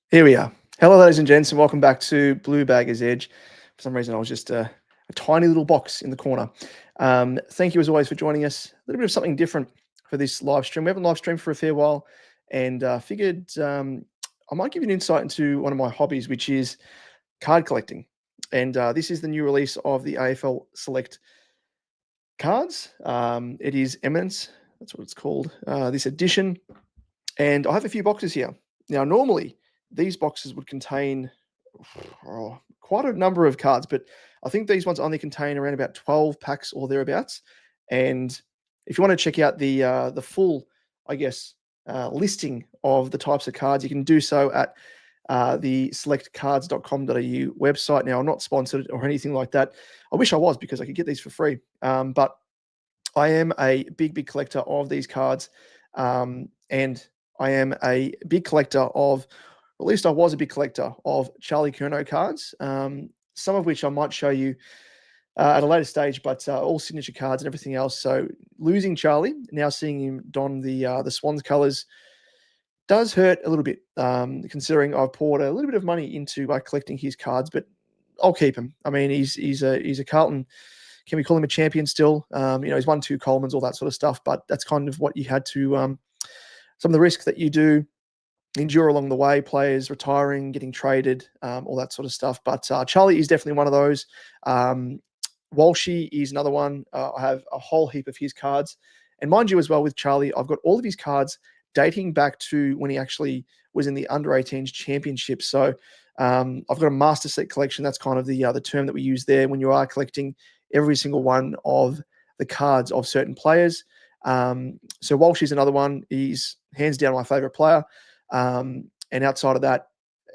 Here we are. Hello, ladies and gents, and welcome back to Bluebaggers Edge. For some reason, I was just a tiny little box in the corner. Thank you, as always, for joining us. A little bit of something different for this live stream. We haven't live streamed for a fair while, and figured I might give you an insight into one of my hobbies, which is card collecting. And this is the new release of the AFL Select cards. It is Eminence, that's what it's called, this edition. And I have a few boxes here. Now, normally, these boxes would contain quite a number of cards, but I think these ones only contain around about 12 packs or thereabouts. And if you want to check out the full, I guess, listing of the types of cards, you can do so at the selectcards.com.au website. Now, I'm not sponsored or anything like that. I wish I was, because I could get these for free. But I am a big collector of these cards, and I am a big collector of, at least I was a big collector of Charlie Curnow cards, some of which I might show you at a later stage, but all signature cards and everything else. So losing Charlie, now seeing him don the Swans colours, does hurt a little bit, considering I've poured a little bit of money into collecting his cards, but I'll keep him. I mean, he's a Carlton. Can we call him a champion still? He's won 2 Colemans, all that sort of stuff, but that's kind of what you had to, some of the risks that you do endure along the way, players retiring, getting traded, all that sort of stuff. But Charlie is definitely one of those. Walshy is another one. I have a whole heap of his cards. And mind you, as well, with Charlie, I've got all of his cards dating back to when he actually was in the under-18s championship. So I've got a master set collection. That's kind of the term that we use there when you are collecting every single one of the cards of certain players. So Walsh is another one. He's hands down my favorite player. And outside of that,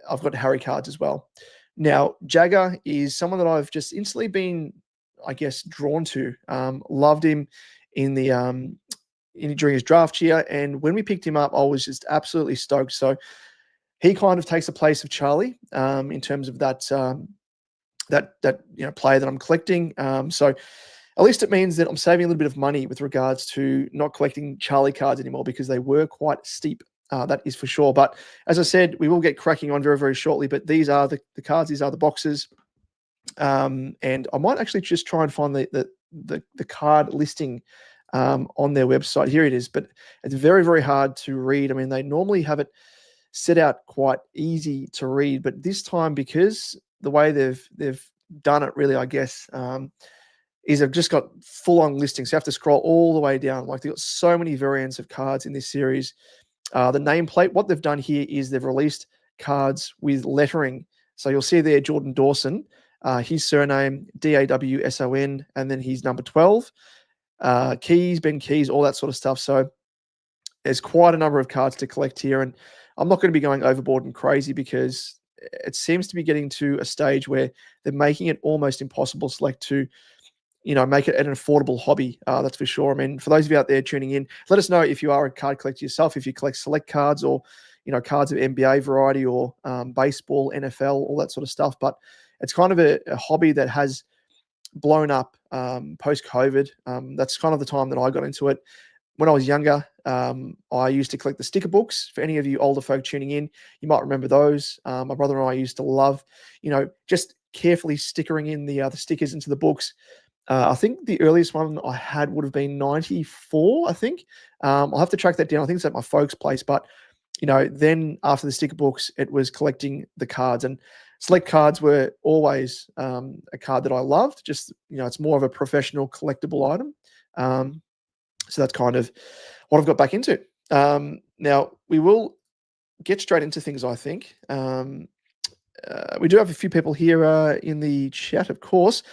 I've got Harry cards as well. Now, Jagga is someone that I've just instantly been, I guess, drawn to. Loved him in the during his draft year, and when we picked him up, I was just absolutely stoked. So he kind of takes the place of Charlie in terms of that player that I'm collecting. So at least it means that I'm saving a little bit of money with regards to not collecting Charlie cards anymore, because they were quite steep. That is for sure. But as I said, we will get cracking on very, very shortly. But these are the cards. These are the boxes. And I might actually just try and find the card listing on their website. Here it is. But it's very, very hard to read. I mean, they normally have it set out quite easy to read, but this time, because the way they've done it, really, I guess, is they've just got full-on listings. So you have to scroll all the way down. Like, they've got so many variants of cards in this series. The nameplate, what they've done here is they've released cards with lettering. So you'll see there Jordan Dawson, his surname, Dawson, and then he's number 12. Keys, Ben Keys, all that sort of stuff. So there's quite a number of cards to collect here. And I'm not going to be going overboard and crazy, because it seems to be getting to a stage where they're making it almost impossible to make it an affordable hobby. That's for sure. I mean, for those of you out there tuning in, let us know if you are a card collector yourself, if you collect select cards, or, cards of NBA variety, or baseball, NFL, all that sort of stuff. But it's kind of a hobby that has blown up post-COVID. That's kind of the time that I got into it. When I was younger, I used to collect the sticker books. For any of you older folk tuning in, you might remember those. My brother and I used to love, just carefully stickering in the stickers into the books. I think the earliest one I had would have been 94, I think. I'll have to track that down. I think it's at my folks' place. But, then after the sticker books, it was collecting the cards. And select cards were always a card that I loved. Just, it's more of a professional collectible item. So that's kind of what I've got back into. Now, we will get straight into things, I think. We do have a few people here in the chat, of course.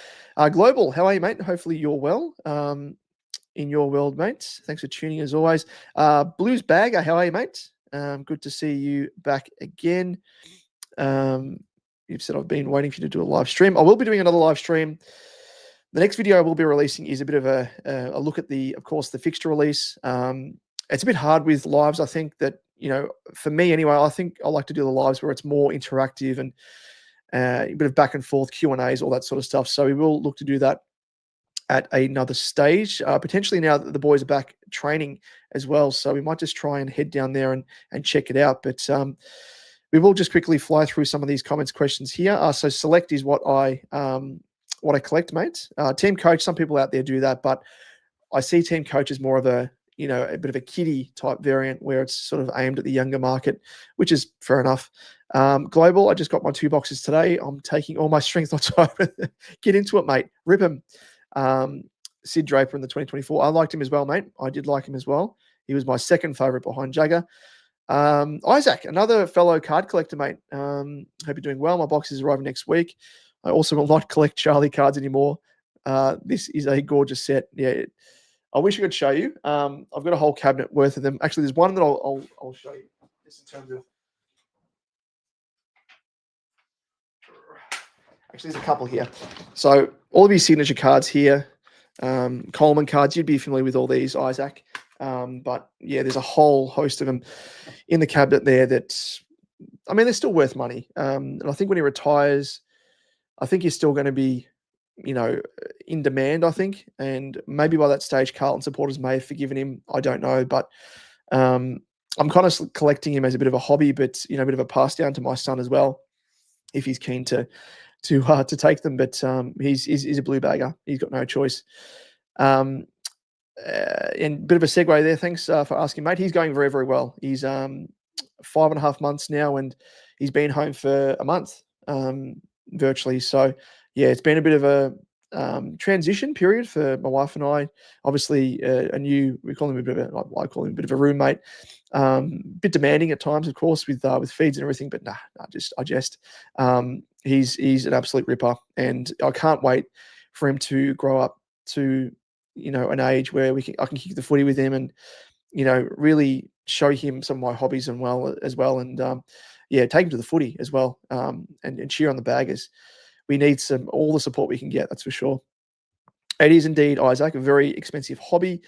Global, how are you, mate? Hopefully you're well in your world, mate. Thanks for tuning as always. Blues Bagger, how are you, mate? Good to see you back again. You've said I've been waiting for you to do a live stream. I will be doing another live stream. The next video I will be releasing is a bit of a look at of course, the fixture release. It's a bit hard with lives. I think that, for me anyway, I think I like to do the lives where it's more interactive and a bit of back and forth Q&As, all that sort of stuff. So we will look to do that at another stage, potentially now that the boys are back training as well. So we might just try and head down there and check it out. But We will just quickly fly through some of these comments questions here. So select is what I collect, mates. Team coach, some people out there do that, but I see team coach as more of a a bit of a kiddie type variant where it's sort of aimed at the younger market, which is fair enough. Global, I just got my 2 boxes today. I'm taking all my strength on top. Get into it, mate. Rip him. Sid Draper in the 2024. I liked him as well, mate. I did like him as well. He was my second favourite behind Jagga. Isaac, another fellow card collector, mate. Hope you're doing well. My box is arriving next week. I also will not collect Charlie cards anymore. This is a gorgeous set. Yeah, I wish I could show you. I've got a whole cabinet worth of them. Actually, there's one that I'll show you. Just in terms of. Actually, there's a couple here. So all of your signature cards here, Coleman cards. You'd be familiar with all these, Isaac. But yeah, there's a whole host of them in the cabinet there that, I mean, they're still worth money. And I think when he retires, I think he's still going to be, in demand, I think. And maybe by that stage, Carlton supporters may have forgiven him. I don't know. But I'm kind of collecting him as a bit of a hobby, but, a bit of a pass down to my son as well, if he's keen to take them. But he's a blue bagger. He's got no choice. And a bit of a segue there. Thanks for asking, mate. He's going very, very well. He's 5.5 months now, and he's been home for a month, virtually. So, yeah, it's been a bit of a transition period for my wife and I. Obviously, we call him a bit of I call him a bit of a roommate. Bit demanding at times, of course, with feeds and everything. But I jest. He's an absolute ripper, and I can't wait for him to grow up to an age where I can kick the footy with him and really show him some of my hobbies and and take him to the footy as well, and cheer on the Baggers. We need all the support we can get, that's for sure. It is indeed, Isaac, a very expensive hobby.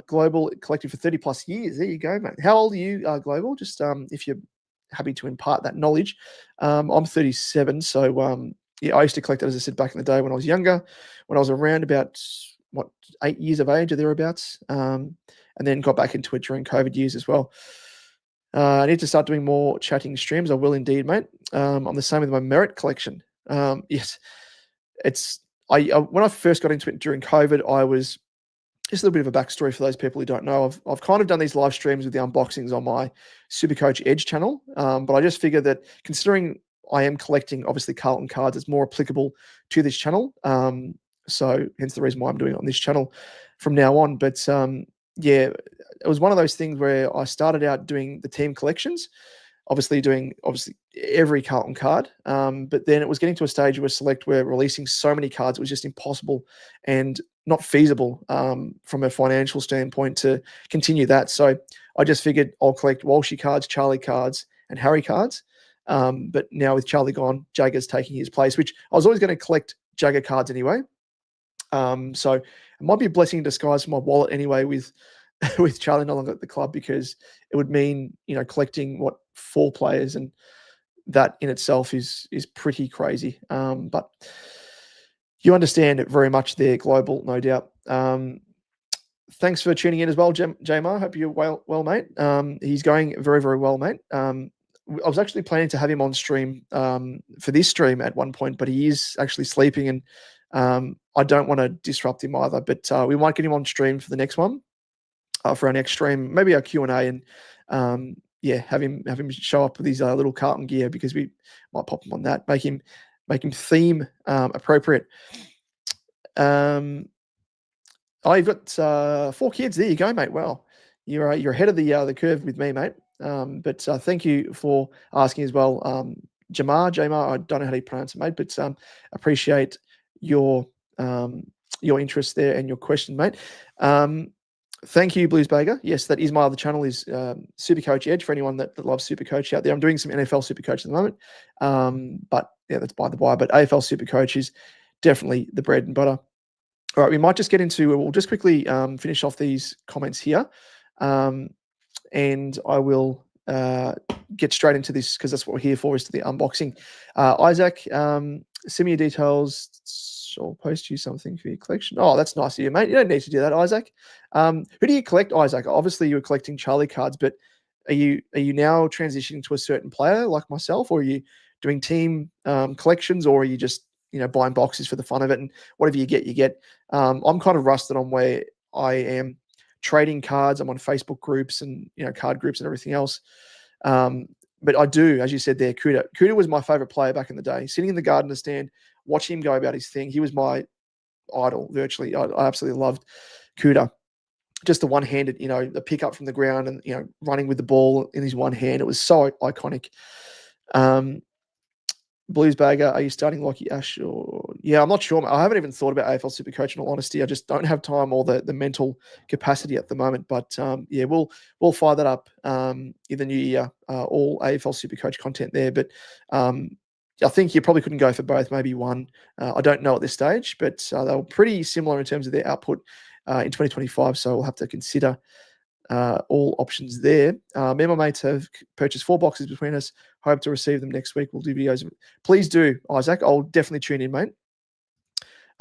Global, collected for 30 plus years. There you go, mate. How old are you, Global? Just if you're happy to impart that knowledge. I'm 37, so I used to collect it, as I said, back in the day when I was younger, when I was around about 8 years of age or thereabouts, and then got back into it during COVID years as well. I need to start doing more chatting streams. I will indeed, mate. I'm the same with my merit collection. Yes, when I first got into it during COVID, I was just a little bit of a backstory for those people who don't know. I've kind of done these live streams with the unboxings on my Supercoach Edge channel, but I just figured that considering I am collecting obviously Carlton cards, it's more applicable to this channel. So hence the reason why I'm doing it on this channel from now on. But it was one of those things where I started out doing the team collections, obviously every Carlton card. But then it was getting to a stage where Select were releasing so many cards, it was just impossible and not feasible from a financial standpoint to continue that. So I just figured I'll collect Walshy cards, Charlie cards, and Harry cards. But now with Charlie gone, Jagga's taking his place, which I was always going to collect Jagga cards anyway. So it might be a blessing in disguise for my wallet anyway with Charlie no longer at the club, because it would mean, collecting 4 players, and that in itself is pretty crazy. But you understand it very much there, Global, no doubt. Thanks for tuning in as well, Jamar. Hope you're well, mate. He's going very, very well, mate. I was actually planning to have him on stream for this stream at one point, but he is actually sleeping, and I don't want to disrupt him either. But we might get him on stream for the next one, for our next stream, maybe our Q&A, and have him show up with his little Carlton gear, because we might pop him on that, make him theme appropriate. You've got 4 kids. There you go, mate. Well, you're ahead of the curve with me, mate. But thank you for asking as well, Jamar. I don't know how to pronounce it, mate, but appreciate your interest there and your question, mate. Thank you, Bluesbagger. Yes, that is my other channel, is Supercoach Edge, for anyone that loves Supercoach out there. I'm doing some NFL Supercoach at the moment, but yeah, that's by the by. But AFL Supercoach is definitely the bread and butter. All right, we might just get into, we'll just quickly finish off these comments here, and I will get straight into this, because that's what we're here for, is to the unboxing. Isaac, send me your details. I'll post you something for your collection. Oh, that's nice of you, mate. You don't need to do that, Isaac. Who do you collect, Isaac? Obviously, you were collecting Charlie cards, but Are you now transitioning to a certain player like myself, or are you doing team collections, or are you just buying boxes for the fun of it, and whatever you get, you get? I'm kind of rusted on where I am trading cards. I'm on Facebook groups and card groups and everything else. But I do, as you said there, Kuda. Kuda was my favorite player back in the day. Sitting in the Gardner stand, watching him go about his thing. He was my idol, virtually. I absolutely loved Kuda. Just the one-handed, the pick up from the ground and, running with the ball in his one hand. It was so iconic. Bluesbagger, are you starting Lockie Ash? Yeah, I'm not sure. I haven't even thought about AFL Supercoach, in all honesty. I just don't have time or the mental capacity at the moment. But yeah, we'll fire that up in the new year. All AFL Supercoach content there. But I think you probably couldn't go for both, maybe one. I don't know at this stage, but they were pretty similar in terms of their output in 2025. So we'll have to consider all options there. Me and my mates have purchased 4 boxes between us. Hope to receive them next week. We'll do videos. Please do, Isaac. I'll definitely tune in, mate.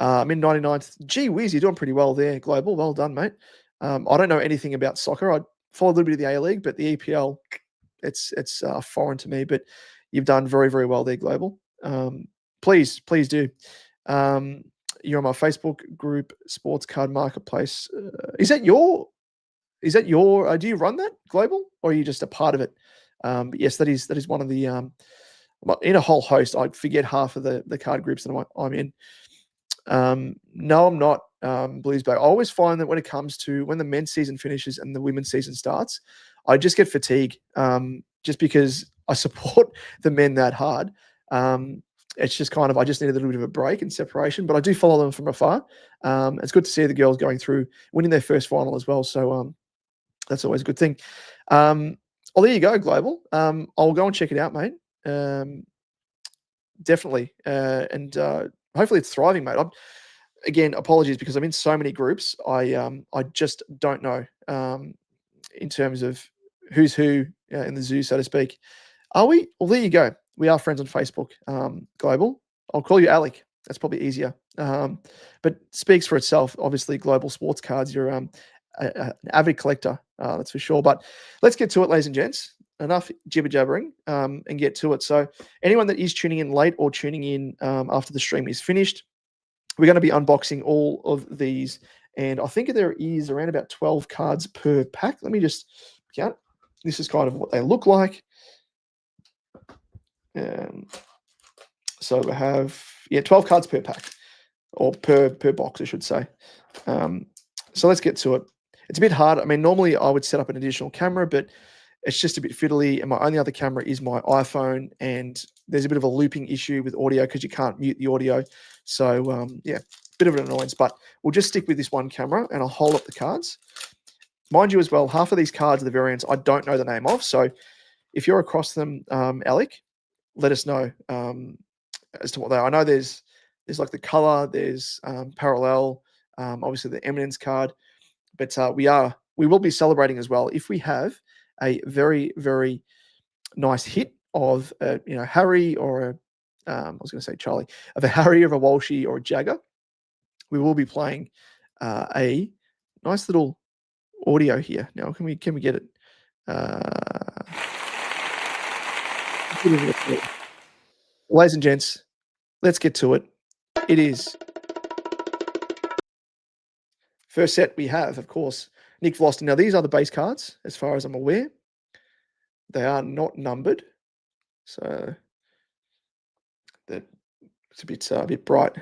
I'm in 99th. Gee whiz, you're doing pretty well there, Global. Well done, mate. I don't know anything about soccer. I follow a little bit of the A-League, but the EPL, it's foreign to me. But you've done very, very well there, Global. Please do. You're on my Facebook group, Sports Card Marketplace. Is that your? Do you run that, Global, or are you just a part of it? But yes, that is one of the in a whole host. I forget half of the card groups that I'm in. No, I'm not Bluesbag. I always find that when it comes to when the men's season finishes and the women's season starts, I just get fatigued. Just because I support the men that hard. It's just kind of I just need a little bit of a break and separation. But I do follow them from afar. It's good to see the girls going through, winning their first final as well. So that's always a good thing. There you go, Global. I'll go and check it out, mate. Definitely. And hopefully it's thriving, mate. Again, apologies because I'm in so many groups. I just don't know in terms of who's who in the zoo, so to speak. Are we? Well, there you go. We are friends on Facebook, Global. I'll call you Alec. That's probably easier. But speaks for itself. Obviously, Global Sports Cards. You're an avid collector, that's for sure. But let's get to it, ladies and gents. Enough jibber jabbering and get to it. So anyone that is tuning in late or tuning in after the stream is finished, we're going to be unboxing all of these. And I think there is around about 12 cards per pack. Let me just count. This is kind of what they look like. So we have, 12 cards per pack, or per box, I should say. So let's get to it. It's a bit hard. I mean, normally I would set up an additional camera, but it's just a bit fiddly. And my only other camera is my iPhone, and there's a bit of a looping issue with audio because you can't mute the audio. So bit of an annoyance, but we'll just stick with this one camera and I'll hold up the cards. Mind you as well, half of these cards are the variants I don't know the name of. So if you're across them, Alec, let us know as to what they are. I know there's like the color, there's parallel, obviously the eminence card, but we will be celebrating as well if we have a very, very nice hit of Harry or I was going to say Charlie, of a Harry, of a Walshy or a Jagga. We will be playing a nice little audio here. Now, can we get it? Ladies and gents, let's get to it. It is first set we have, of course, Nick Vloster. Now, these are the base cards, as far as I'm aware. They are not numbered, so it's a bit bright.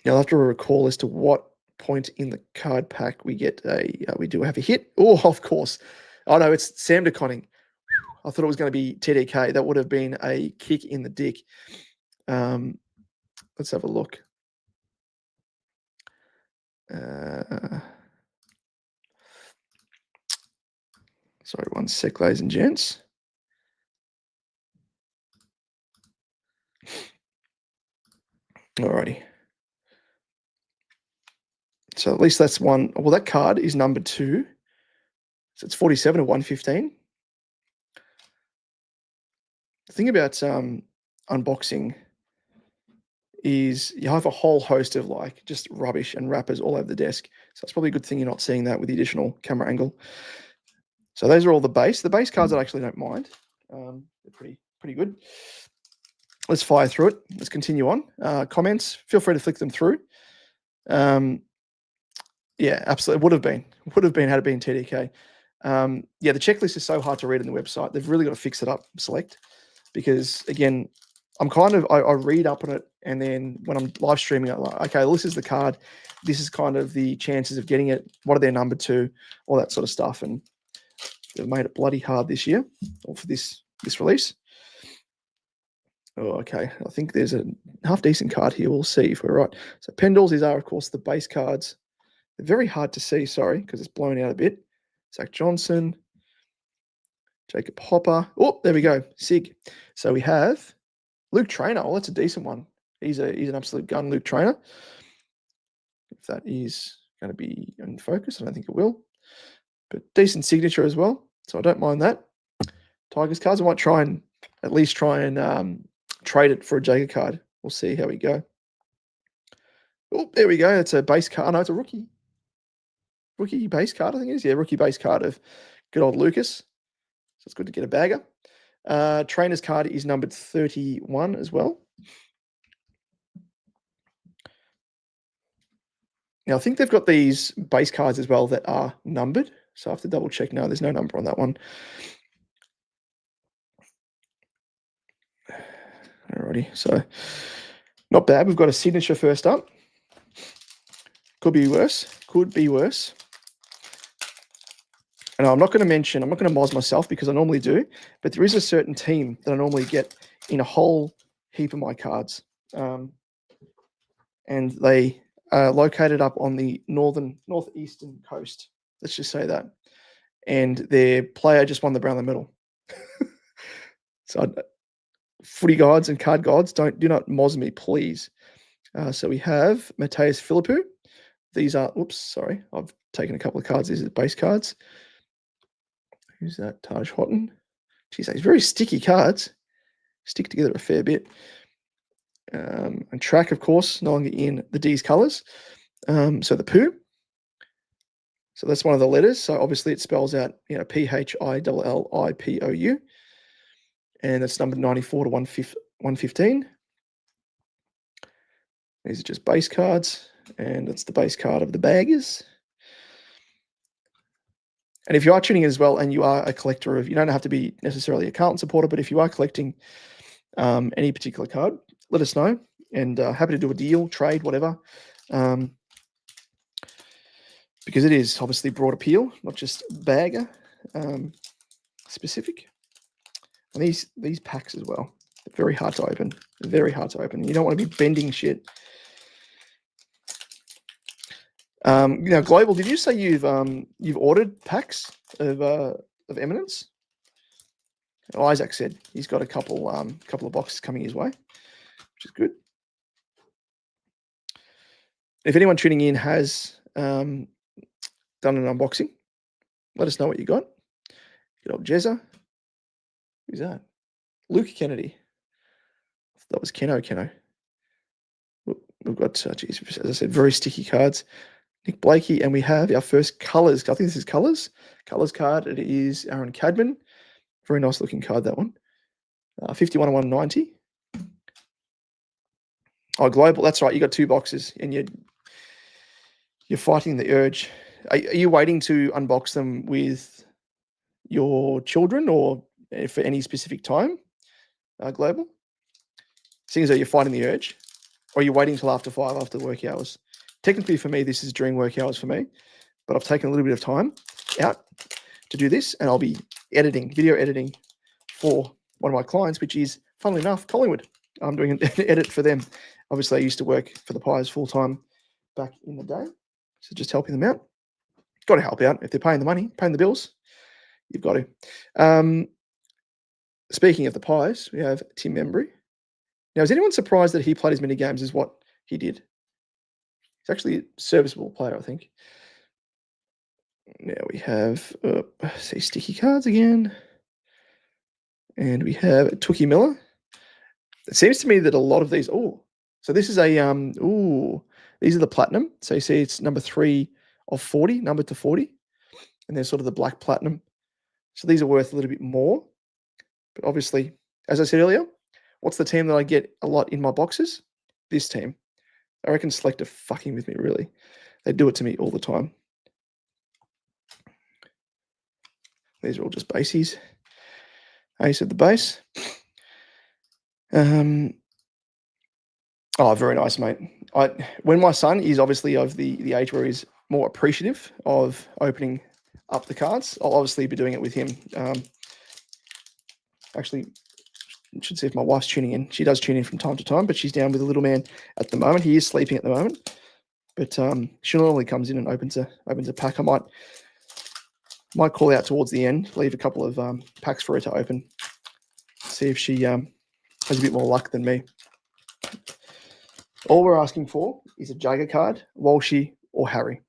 Now, I'll have to recall as to what point in the card pack we get we do have a hit. Oh, of course. Oh, no, it's Sam DeConning. I thought it was going to be TDK. That would have been a kick in the dick. Let's have a look. Sorry, one sec, ladies and gents. Alrighty. So at least that's one. Well, that card is number 2. So it's 47 of 115. The thing about unboxing is you have a whole host of like just rubbish and wrappers all over the desk. So it's probably a good thing you're not seeing that with the additional camera angle. So those are all the base. The base cards I actually don't mind. They're pretty good. Let's fire through it. Let's continue on. Comments, feel free to flick them through. Yeah, absolutely. Would have been had it been TDK. Yeah, the checklist is so hard to read on the website. They've really got to fix it up, select, because again, I read up on it, and then when I'm live streaming, I'm like, okay, well, this is the card. This is kind of the chances of getting it. What are their number to? All that sort of stuff. And they've made it bloody hard this year, or for this release. Oh, okay. I think there's a half decent card here. We'll see if we're right. So Pendles, these are, of course, the base cards. They're very hard to see, sorry, because it's blown out a bit. Zach Johnson, Jacob Hopper. Oh, there we go. Sig. So we have Luke Trainer. Oh, that's a decent one. He's an absolute gun, Luke Trainer. If that is going to be in focus, I don't think it will. But decent signature as well. So I don't mind that. Tigers cards, I might at least try and trade it for a Jagga card. We'll see how we go. Oh, there we go. It's a base card. Oh, no, it's a rookie base card, I think it is. Yeah, rookie base card of good old Lucas. So it's good to get a bagger. Trainer's card is numbered 31 as well. Now, I think they've got these base cards as well that are numbered. So I have to double check. No, there's no number on that one. Alrighty, so not bad. We've got a signature first up. Could be worse. And I'm not going to moz myself because I normally do, but there is a certain team that I normally get in a whole heap of my cards. And they are located up on the northeastern coast. Let's just say that. And their player just won the Brownlow medal. So footy gods and card gods, do not moz me, please. So we have Mateus Philippou. These are, oops, sorry. I've taken a couple of cards. These are base cards. Who's that? Taj Houghton. Geez, these very sticky cards. Stick together a fair bit. And track, of course, no longer in the D's colours. So the Poo. So that's one of the letters. So obviously it spells out, PHILLIPOU. And that's numbered 94 to 115. These are just base cards. And it's the base card of the Baggers. And if you are tuning in as well and you are a collector of, you don't have to be necessarily a Carlton supporter, but if you are collecting any particular card, let us know. And happy to do a deal, trade, whatever. Because it is obviously broad appeal, not just bagger specific. And these packs as well, very hard to open. Very hard to open. You don't want to be bending shit. Global, did you say you've ordered packs of Eminence? Isaac said he's got a couple of boxes coming his way, which is good. If anyone tuning in has done an unboxing, let us know what you got. Good old Jezza. Who's that? Luke Kennedy. That was Keno. We've got, as I said, very sticky cards. Nick Blakey, and we have our first colours. I think this is colours. Colours card. It is Aaron Cadman. Very nice looking card, that one. 51 and 190. Oh, global. That's right. You got two boxes, and you're fighting the urge. Are you waiting to unbox them with your children, or for any specific time? Global. Seeing as though you're fighting the urge, or are you waiting until after 5, after work hours? Technically, for me, this is during work hours for me, but I've taken a little bit of time out to do this, and I'll be video editing for one of my clients, which is, funnily enough, Collingwood. I'm doing an edit for them. Obviously, I used to work for the Pies full-time back in the day, so just helping them out. Got to help out. If they're paying the money, paying the bills, you've got to. Speaking of the Pies, we have Tim Membry. Now, is anyone surprised that he played as many games as what he did? He's actually a serviceable player, I think. Now we have, sticky cards again. And we have Tookie Miller. It seems to me that a lot of these, so this is a, these are the platinum. So you see it's number 3 of 40, numbered to 40. And they're sort of the black platinum. So these are worth a little bit more. But obviously, as I said earlier, what's the team that I get a lot in my boxes? This team. I reckon Select are fucking with me, really. They do it to me all the time. These are all just bases. Ace of the base. Oh, very nice, mate. When my son is obviously of the age where he's more appreciative of opening up the cards, I'll obviously be doing it with him. Actually, I should see if my wife's tuning in. She does tune in from time to time, but she's down with the little man at the moment. He is sleeping at the moment, but she normally comes in and opens a pack. I might call out towards the end, leave a couple of packs for her to open, see if she has a bit more luck than me. All we're asking for is a Jagga card, Walshy, or Harry.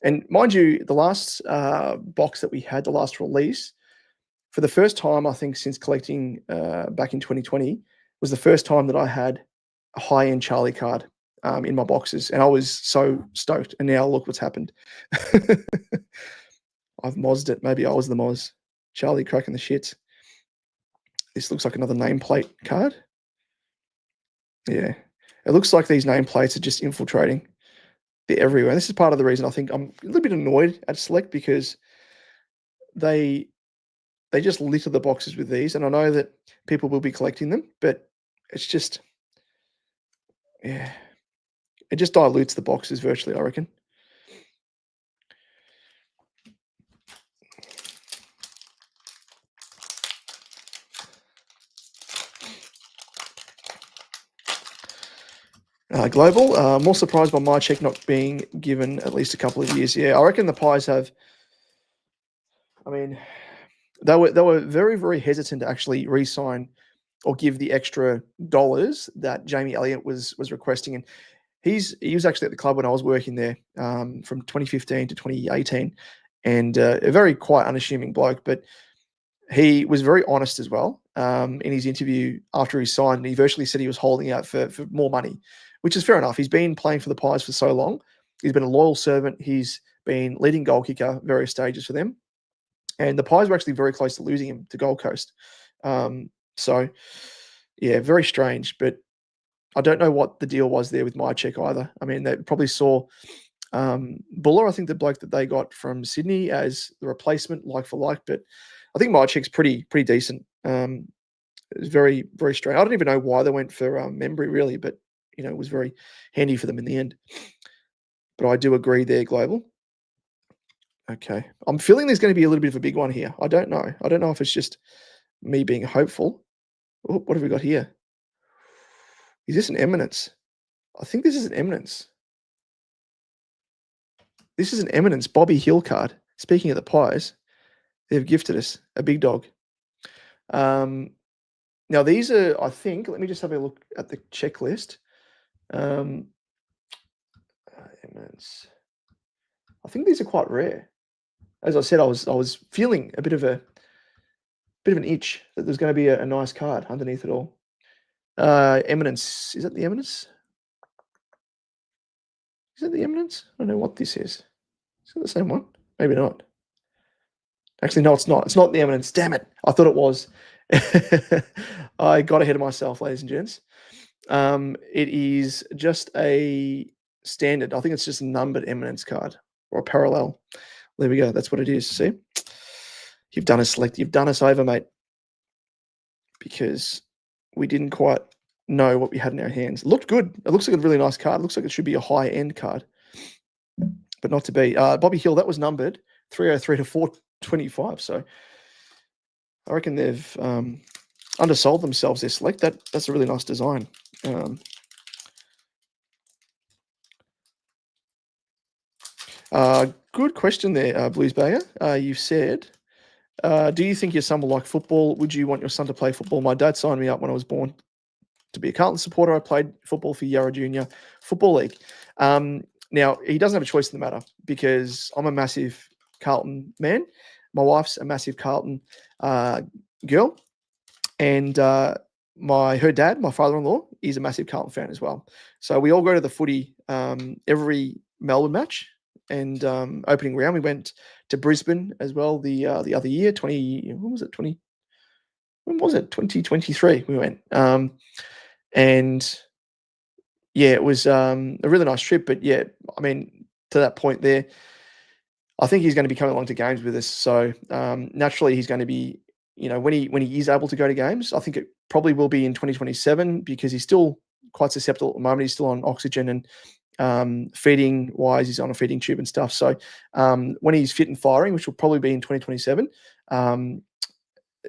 And mind you, the last box that we had, the last release, for the first time, I think, since collecting back in 2020, was the first time that I had a high-end Charlie card in my boxes. And I was so stoked. And now look what's happened. I've mozzed it. Maybe I was the moz. Charlie cracking the shits. This looks like another nameplate card. Yeah. It looks like these nameplates are just infiltrating. They're everywhere. This is part of the reason I think I'm a little bit annoyed at Select, because they just litter the boxes with these. And I know that people will be collecting them, but it's just, yeah, it just dilutes the boxes virtually, I reckon. Global, more surprised by my check not being given at least a couple of years. Yeah, I reckon the Pies have. I mean, they were very, very hesitant to actually re-sign or give the extra dollars that Jamie Elliott was requesting. And he was actually at the club when I was working there from 2015 to 2018, and a very quite unassuming bloke, but he was very honest as well in his interview after he signed. And he virtually said he was holding out for more money, which is fair enough. He's been playing for the Pies for so long. He's been a loyal servant. He's been leading goal kicker various stages for them. And the Pies were actually very close to losing him to Gold Coast. So, yeah, very strange. But I don't know what the deal was there with my check either. I mean, they probably saw Buller, I think the bloke that they got from Sydney, as the replacement, like for like. But I think my check's pretty decent. It was very, very strange. I don't even know why they went for Membry, really, but, you know, it was very handy for them in the end. But I do agree there, Global. Okay. I'm feeling there's going to be a little bit of a big one here. I don't know. I don't know if it's just me being hopeful. Oh, what have we got here? Is this an Eminence? I think this is an Eminence. This is an Eminence Bobby Hill card. Speaking of the Pies, they've gifted us a big dog. Now, these are, I think, let me just have a look at the checklist. Eminence. I think these are quite rare. As I said, I was feeling a bit of an itch that there's going to be a nice card underneath it all. Eminence. Is that the Eminence? Is it the Eminence? I don't know what this is. Is it the same one? Maybe not. Actually, no, it's not. It's not the Eminence. Damn it. I thought it was. I got ahead of myself, ladies and gents. It is just a standard. I think it's just a numbered Eminence card or a parallel. There we go. That's what it is. See? You've done us Select. You've done us over, mate. Because we didn't quite know what we had in our hands. It looked good. It looks like a really nice card. It looks like it should be a high-end card. But not to be. Bobby Hill, that was numbered 303 to 425. So I reckon they've undersold themselves, their Select. That's a really nice design. Good question there, Bluesbagger. You said, do you think your son will like football? Would you want your son to play football? My dad signed me up when I was born to be a Carlton supporter. I played football for Yarra Junior Football League. Now, he doesn't have a choice in the matter because I'm a massive Carlton man. My wife's a massive Carlton girl. And her dad, my father-in-law, is a massive Carlton fan as well. So we all go to the footy every Melbourne match. and opening round. We went to Brisbane as well the other year, 2023 we went. And yeah, it was a really nice trip. But yeah, I mean, to that point there, I think he's going to be coming along to games with us. So naturally, he's going to be, when he is able to go to games, I think it probably will be in 2027 because he's still quite susceptible at the moment. He's still on oxygen and feeding wise, he's on a feeding tube and stuff. So when he's fit and firing, which will probably be in 2027,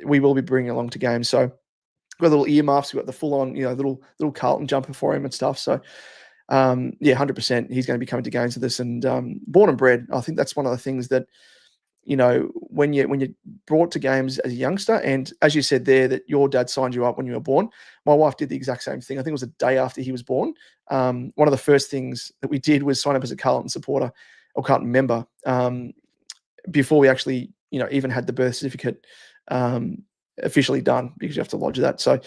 we will be bringing along to games. So we've got little earmuffs, we've got the full on, little Carlton jumper for him and stuff. So yeah, 100%. He's going to be coming to games with us, and born and bred. I think that's one of the things that, when you're brought to games as a youngster, and as you said there, that your dad signed you up when you were born. My wife did the exact same thing. I think it was a day after he was born. One of the first things that we did was sign up as a Carlton supporter or Carlton member before we actually, even had the birth certificate officially done, because you have to lodge that. So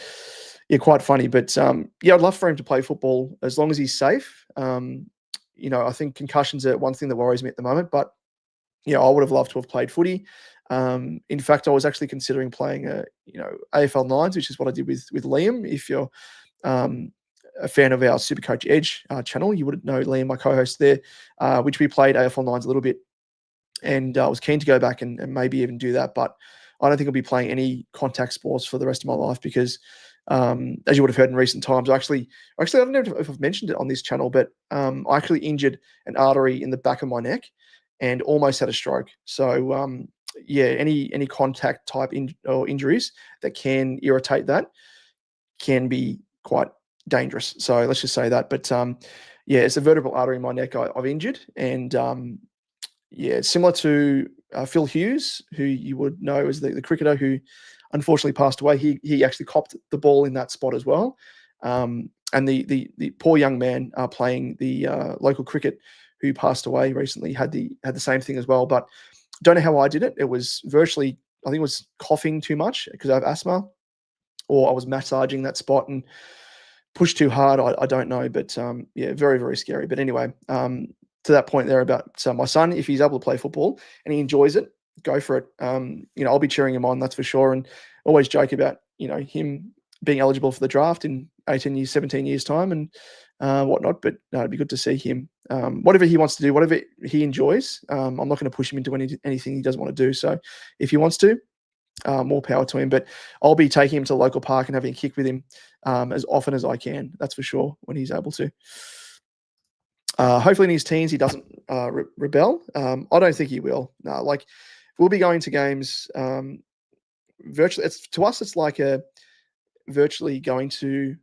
yeah, quite funny. But yeah, I'd love for him to play football as long as he's safe. I think concussions are one thing that worries me at the moment, but yeah, I would have loved to have played footy. In fact, I was actually considering playing AFL nines, which is what I did with Liam. If you're a fan of our Supercoach Edge channel, you would know Liam, my co-host there, which we played AFL nines a little bit, and I was keen to go back and maybe even do that. But I don't think I'll be playing any contact sports for the rest of my life because, as you would have heard in recent times, actually, I don't know if I've mentioned it on this channel, but I actually injured an artery in the back of my neck and almost had a stroke. So yeah, any contact type or injuries that can irritate that can be quite dangerous. So let's just say that. But yeah, it's a vertebral artery in my neck I've injured, and yeah, similar to Phil Hughes, who you would know as the cricketer who unfortunately passed away. He actually copped the ball in that spot as well. And the poor young man playing the local cricket who passed away recently had the same thing as well. But don't know how I did it. It was virtually, I think it was coughing too much because I have asthma, or I was massaging that spot and pushed too hard. I don't know, but yeah, very, very scary. But anyway, to that point there about my son, if he's able to play football and he enjoys it, go for it. I'll be cheering him on, that's for sure. And always joke about, him being eligible for the draft in 18 years, 17 years time and whatnot. But no, it'd be good to see him. Whatever he wants to do, whatever he enjoys, I'm not going to push him into anything he doesn't want to do. So if he wants to, more power to him. But I'll be taking him to the local park and having a kick with him as often as I can. That's for sure, when he's able to. Hopefully in his teens he doesn't rebel. I don't think he will. No, like we'll be going to games virtually. To us, it's like virtually going to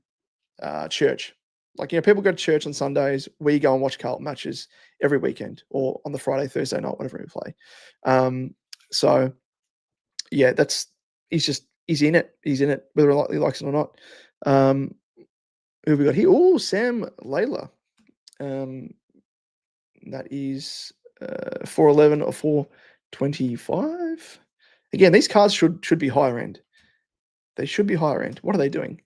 church. Like, people go to church on Sundays. We go and watch Carlton matches every weekend or on the Friday, Thursday night, whatever we play. So yeah, he's in it. He's in it, whether he likes it or not. Who have we got here? Oh, Sam Layla. That is 411 or 425. Again, these cards should be higher end. They should be higher end. What are they doing?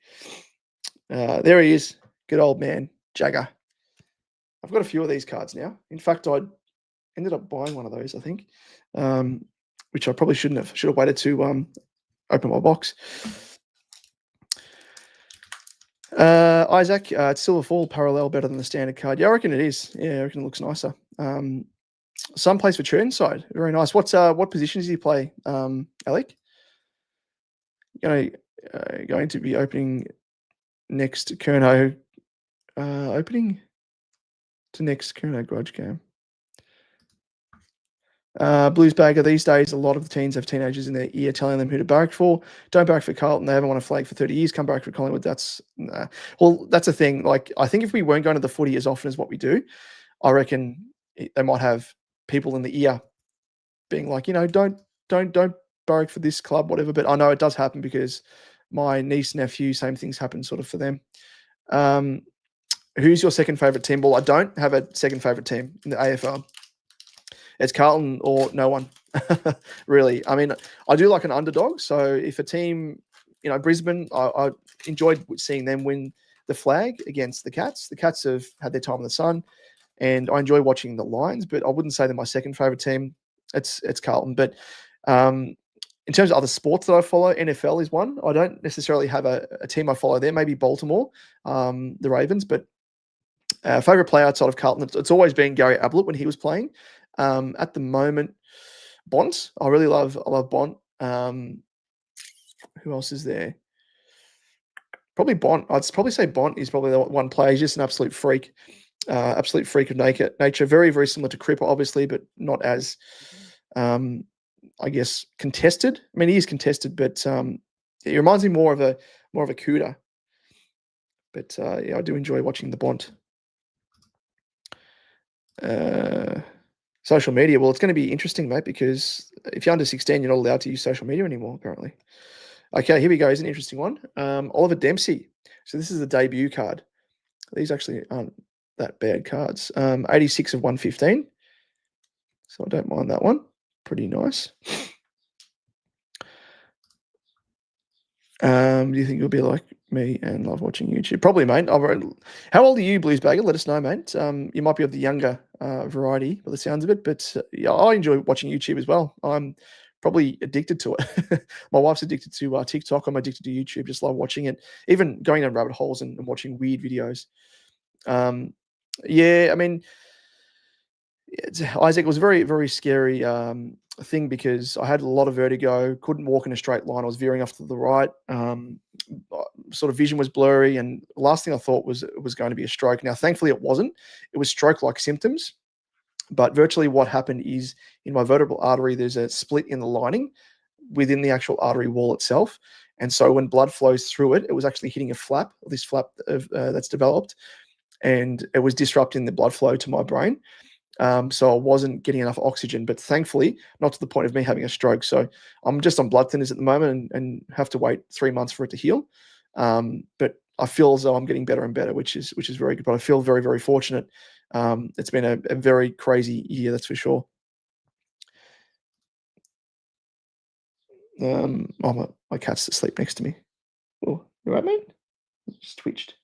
There he is. Good old man, Jagga. I've got a few of these cards now. In fact, I ended up buying one of those, I think, which I probably shouldn't have. Should have waited to open my box. Isaac, it's Silver Fall parallel better than the standard card. Yeah, I reckon it is. Yeah, I reckon it looks nicer. Some place for Churnside. Very nice. What position does he play, Alec? Going to be opening next Kerno. Opening to next Kerno Grudge game. Bluesbagger, these days, a lot of the teens have teenagers in their ear telling them who to barrack for. Don't barrack for Carlton. They haven't won a flag for 30 years. Come barrack for Collingwood. That's well, that's a thing. Like, I think if we weren't going to the footy as often as what we do, I reckon they might have people in the ear being like, don't barrack for this club, whatever. But I know it does happen because my niece, nephew, same things happen sort of for them. Who's your second favourite team? Well, I don't have a second favourite team in the AFL. It's Carlton or no one, really. I mean, I do like an underdog. So if a team, Brisbane, I enjoyed seeing them win the flag against the Cats. The Cats have had their time in the sun. and I enjoy watching the Lions, but I wouldn't say they're my second favourite team. It's Carlton. But in terms of other sports that I follow, NFL is one. I don't necessarily have a team I follow there. Maybe Baltimore, the Ravens, but favourite player outside of Carlton, it's always been Gary Ablett when he was playing. At the moment, Bont. I love Bont. Who else is there? Probably Bont. I'd probably say Bont is probably the one player. He's just an absolute freak of nature. Very, very similar to Cripper, obviously, but not as, I guess, contested. I mean, he is contested, but he reminds me more of a Cooter. But yeah, I do enjoy watching the Bont. Social media. Well, it's going to be interesting, mate, because if you're under 16, you're not allowed to use social media anymore, apparently. Okay, here we go. Here's an interesting one. Oliver Dempsey. So this is the debut card. These actually aren't that bad cards. 86 of 115. So I don't mind that one. Pretty nice. Do you think you'll be like me and love watching YouTube? Probably, mate. How old are you, Bluesbagger? Let us know, mate. You might be of the younger variety by the sounds of it, but yeah, I enjoy watching YouTube as well. I'm probably addicted to it. My wife's addicted to TikTok. I'm addicted to YouTube. Just love watching it, even going down rabbit holes and watching weird videos. Yeah, I mean, Isaac, it was a very, very scary thing because I had a lot of vertigo, couldn't walk in a straight line. I was veering off to the right. Sort of vision was blurry, and the last thing I thought was it was going to be a stroke. Now, thankfully, it wasn't. It was stroke-like symptoms, but virtually what happened is in my vertebral artery, there's a split in the lining within the actual artery wall itself. And so when blood flows through it, it was actually hitting a flap, this flap that's developed, and it was disrupting the blood flow to my brain. So I wasn't getting enough oxygen, but thankfully not to the point of me having a stroke. So I'm just on blood thinners at the moment and have to wait 3 months for it to heal. But I feel as though I'm getting better and better, which is very good. But I feel very, very fortunate. It's been a very crazy year, that's for sure. My cat's asleep next to me. Oh, you right, mate? Just twitched.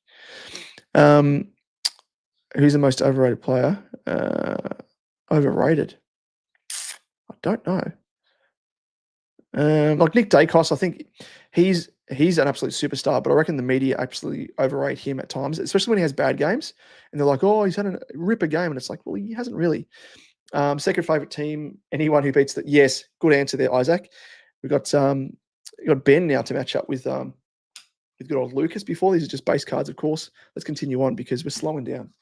Who's the most overrated player? Overrated? I don't know. Like Nick Dacos, I think he's an absolute superstar, but I reckon the media absolutely overrate him at times, especially when he has bad games. And they're like, "Oh, he's had a ripper game," and it's like, well, he hasn't really. Second favorite team, anyone who beats the yes, good answer there, Isaac. We've got Ben now to match up with good old Lucas. Before these are just base cards, of course. Let's continue on because we're slowing down.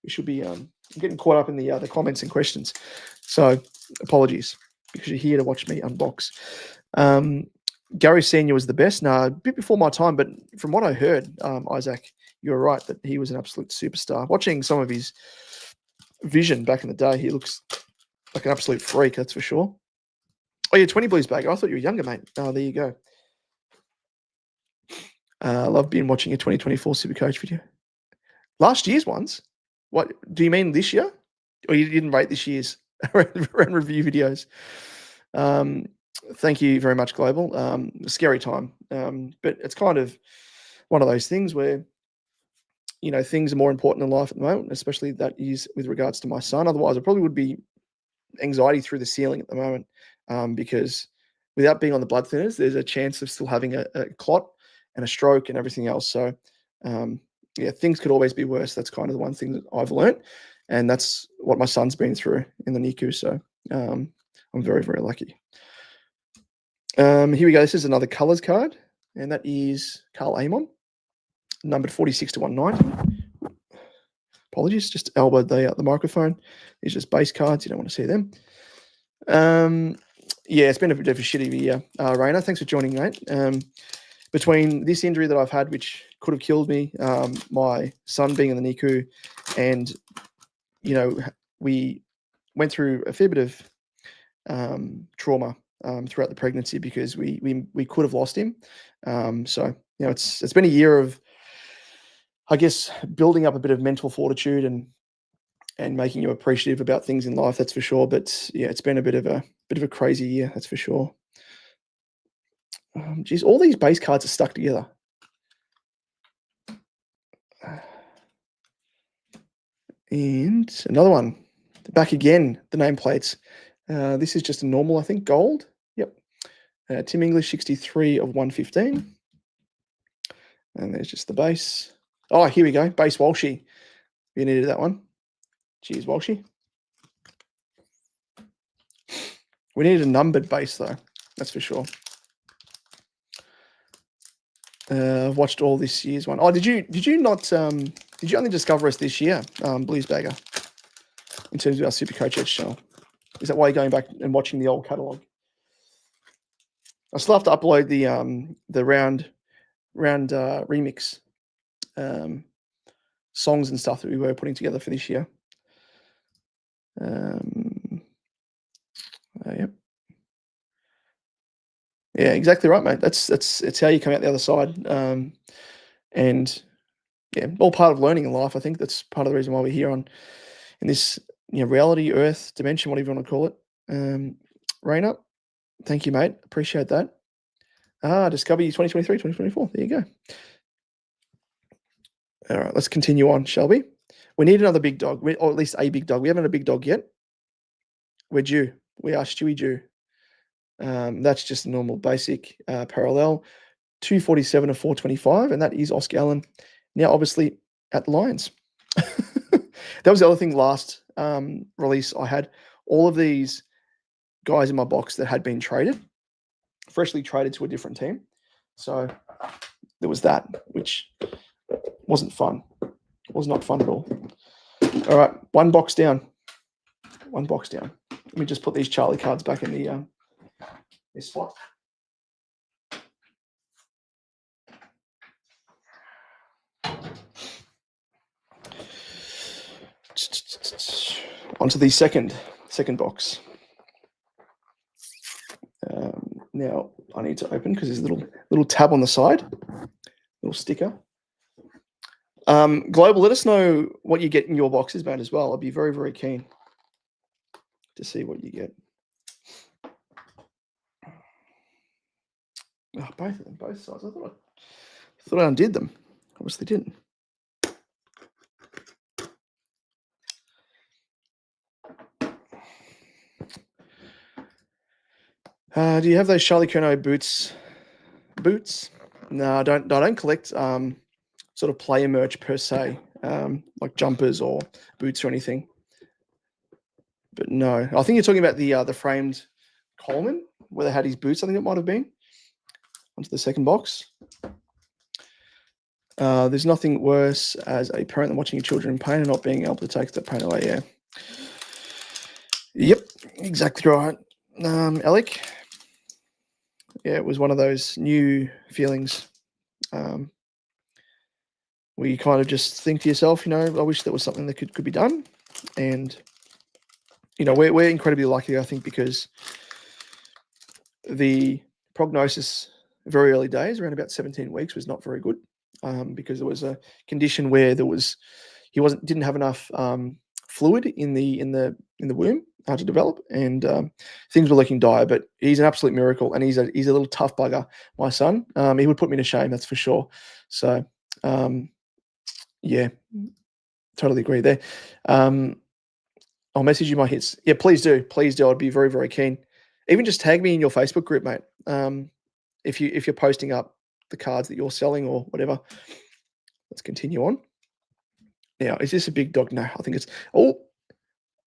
We should be getting caught up in the comments and questions. So apologies because you're here to watch me unbox. Gary Senior was the best. No, a bit before my time, but from what I heard, Isaac, you were right that he was an absolute superstar. Watching some of his vision back in the day, he looks like an absolute freak, that's for sure. Oh, you're 20 Bluesbagger. I thought you were younger, mate. Oh, there you go. I love being watching a 2024 Supercoach video. Last year's ones? What do you mean this year? Or you didn't rate this year's review videos? Thank you very much, Global. Scary time. But it's kind of one of those things where, things are more important in life at the moment, especially that is with regards to my son. Otherwise, I probably would be anxiety through the ceiling at the moment because without being on the blood thinners, there's a chance of still having a clot and a stroke and everything else. So, yeah, things could always be worse. That's kind of the one thing that I've learned, and that's what my son's been through in the NICU. So I'm very, very lucky. Here we go. This is another colours card, and that is Carl Amon, numbered 46 to 190. Apologies, just elbowed the microphone. These are just base cards. You don't want to see them. Yeah, it's been a bit of a shitty year. Rainer, thanks for joining, mate. Between this injury that I've had, which could have killed me, my son being in the NICU, and, we went through a fair bit of trauma throughout the pregnancy because we could have lost him. So, it's been a year of, I guess, building up a bit of mental fortitude and making you appreciative about things in life, that's for sure. But yeah, it's been a bit of a crazy year, that's for sure. Geez, all these base cards are stuck together. And another one. Back again, the nameplates. This is just a normal, I think, gold. Yep. Tim English, 63 of 115. And there's just the base. Oh, here we go. Base Walshy. You needed that one. Cheers, Walshy. We needed a numbered base, though. That's for sure. I've watched all this year's one. Oh, did you not? Did you only discover us this year, Bluesbagger, in terms of our Supercoach Edge channel? Is that why you're going back and watching the old catalogue? I still have to upload the round remix songs and stuff that we were putting together for this year. Yep. Yeah, exactly right, mate. It's how you come out the other side. And yeah, all part of learning in life. I think that's part of the reason why we're here in this reality, earth, dimension, whatever you want to call it. Rain up. Thank you, mate. Appreciate that. Discover 2023, 2024. There you go. All right, let's continue on, shall we? We need another big dog, or at least a big dog. We haven't had a big dog yet. We're due. We are Stewie due. That's just a normal basic parallel. 247 of 425, and that is Oscar Allen. Now, obviously, at the Lions. That was the other thing last release. I had all of these guys in my box that had been traded, freshly traded to a different team. So there was that, which wasn't fun. It was not fun at all. All right, one box down. One box down. Let me just put these Charlie cards back in the this spot. Onto the second box. Now I need to open because there's a little tab on the side, little sticker. Global, let us know what you get in your boxes, mate, as well. I'd be very, very keen to see what you get. Oh, both of them, both sides. I thought I undid them. Obviously didn't. Do you have those Charlie Curnow boots? No, I don't collect sort of player merch per se, like jumpers or boots or anything. But no, I think you're talking about the framed Coleman where they had his boots. I think it might have been onto the second box. There's nothing worse as a parent than watching your children in pain and not being able to take the pain away. Yeah. Yep, exactly right. Alec. Yeah, it was one of those new feelings. Where you kind of just think to yourself, I wish there was something that could be done. And, we're incredibly lucky, I think, because the prognosis very early days, around about 17 weeks, was not very good because there was a condition where he didn't have enough fluid in the womb to develop, and things were looking dire. But he's an absolute miracle, and he's a little tough bugger, my son. He would put me to shame, that's for sure. So, yeah, totally agree there. I'll message you my hits. Yeah, please do. I'd be very, very keen. Even just tag me in your Facebook group, mate. If you're posting up the cards that you're selling or whatever. Let's continue on. Now, is this a big dog? No, I think it's... Oh,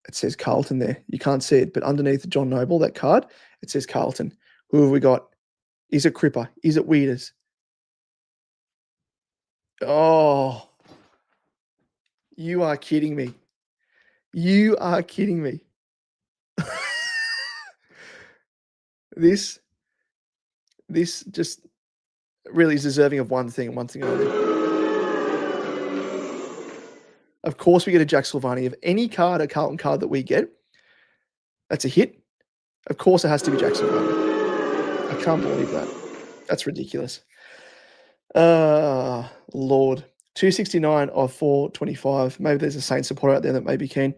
it says Carlton there. You can't see it, but underneath John Noble, that card, it says Carlton. Who have we got? Is it Cripper? Is it Weeders? Oh, you are kidding me. You are kidding me. This just really is deserving of one thing and one thing only. Of course, we get a Jack Silvani. Of any card, a Carlton card that we get, that's a hit. Of course, it has to be Jack Silvani. I can't believe that. That's ridiculous. Lord. 269 of 425. Maybe there's a Saints supporter out there that may be keen.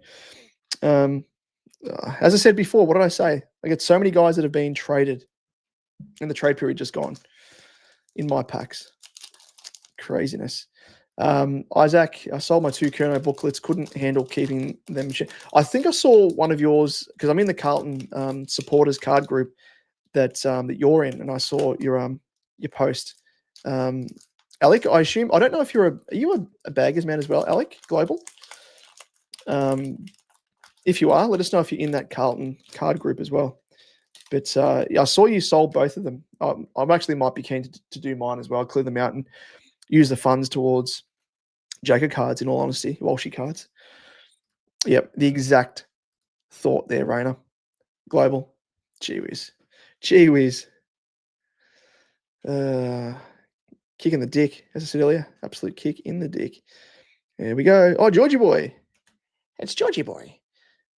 As I said before, what did I say? I get so many guys that have been traded and the trade period just gone in my packs. Craziness. Isaac, I sold my 2 Kerno booklets, couldn't handle keeping them. I think I saw one of yours because I'm in the Carlton supporters card group that you're in, and I saw your post. Alec, I assume, I don't know if are you a baggers man as well, Alec Global? If you are, let us know if you're in that Carlton card group as well. But yeah, I saw you sold both of them. I actually might be keen to do mine as well, clear them out and use the funds towards Jagga cards, in all honesty, Walshy cards. Yep, the exact thought there, Rainer. Global. Gee whiz. Gee whiz. Kick in the dick, as I said earlier. Absolute kick in the dick. There we go. Oh, Georgie boy. It's Georgie boy.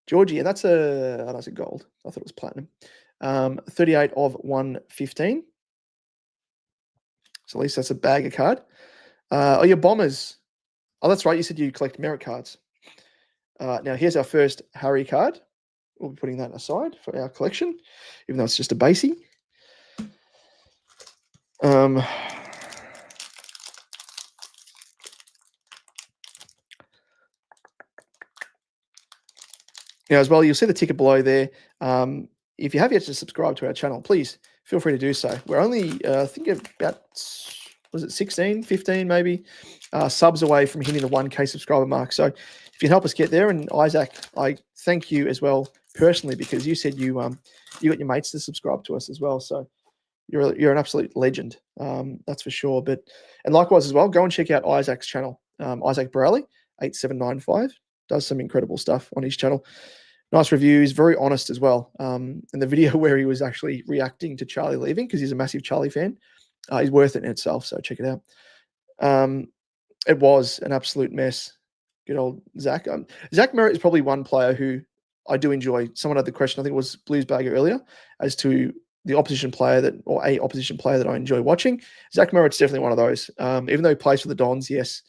Georgie, and that's a gold. I thought it was platinum. 38 of 115. So at least that's a bagger card. Your Bombers. Oh, that's right. You said you collect merit cards. Now, here's our first Harry card. We'll be putting that aside for our collection, even though it's just a basey. Now, as well, you'll see the ticket below there. If you have yet to subscribe to our channel, please feel free to do so. We're only, I think, about, was it 16, 15 maybe, subs away from hitting the 1K subscriber mark. So if you can help us get there, and Isaac, I thank you as well personally, because you said you got your mates to subscribe to us as well. So you're an absolute legend, that's for sure. And likewise as well, go and check out Isaac's channel. Isaac Borelli, 8795, does some incredible stuff on his channel. Nice reviews, very honest as well. And the video where he was actually reacting to Charlie leaving, because he's a massive Charlie fan, is worth it in itself. So check it out. It was an absolute mess. Good old Zach. Zach Merritt is probably one player who I do enjoy. Someone had the question, I think it was Bluesbagger earlier, as to the opposition player or a opposition player that I enjoy watching. Zach Merritt's definitely one of those. Even though he plays for the Dons, yes,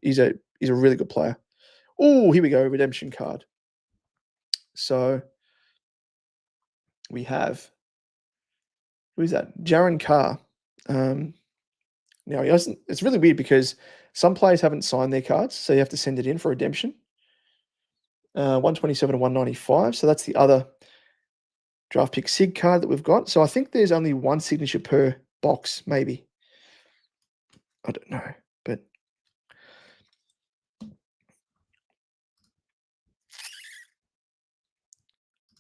he's a really good player. Oh, here we go, redemption card. So we have, who is that? Jaron Carr. Now he hasn't. It's really weird because some players haven't signed their cards, so you have to send it in for redemption. 127 and 195. So that's the other draft pick SIG card that we've got. So I think there's only one signature per box, maybe. I don't know, but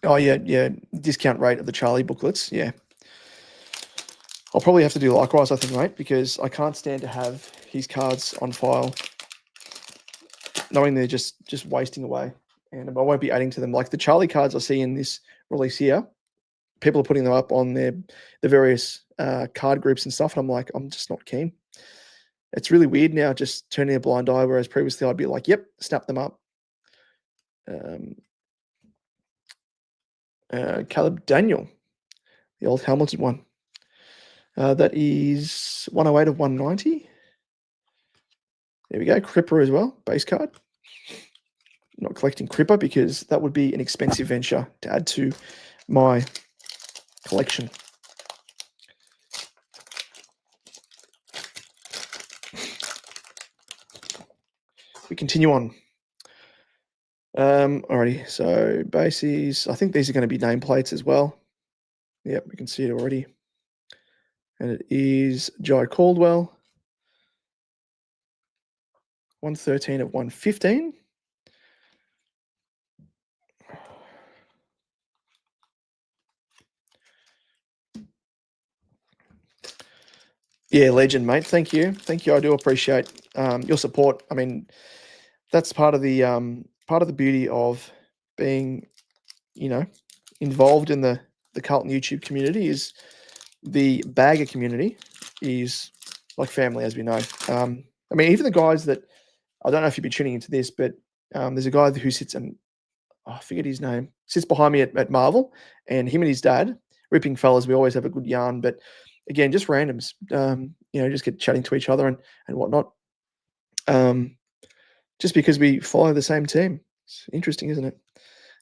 oh yeah, discount rate of the Charlie booklets, yeah. I'll probably have to do likewise, I think, mate, because I can't stand to have his cards on file, knowing they're just wasting away, and I won't be adding to them. Like the Charlie cards I see in this release here, people are putting them up on the various card groups and stuff, and I'm like, I'm just not keen. It's really weird now, just turning a blind eye, whereas previously I'd be like, yep, snap them up. Caleb Daniel, the old helmeted one. That is 108 of 190. There we go. Cripper as well, base card. Not collecting Cripper because that would be an expensive venture to add to my collection. We continue on. Alrighty, so bases. I think these are going to be nameplates as well. Yep, we can see it already. And it is Jai Caldwell. 113 of 115. Yeah, legend, mate. Thank you. Thank you. I do appreciate your support. I mean, that's part of the beauty of being, involved in the Carlton YouTube community. Is the bagger community is like family, as we know. I mean, even the guys that, I don't know if you've been tuning into this, but there's a guy who sits and I forget his name, sits behind me at Marvel, and him and his dad, ripping fellas. We always have a good yarn, but again, just randoms. Just get chatting to each other and whatnot. Just because we follow the same team. It's interesting, isn't it?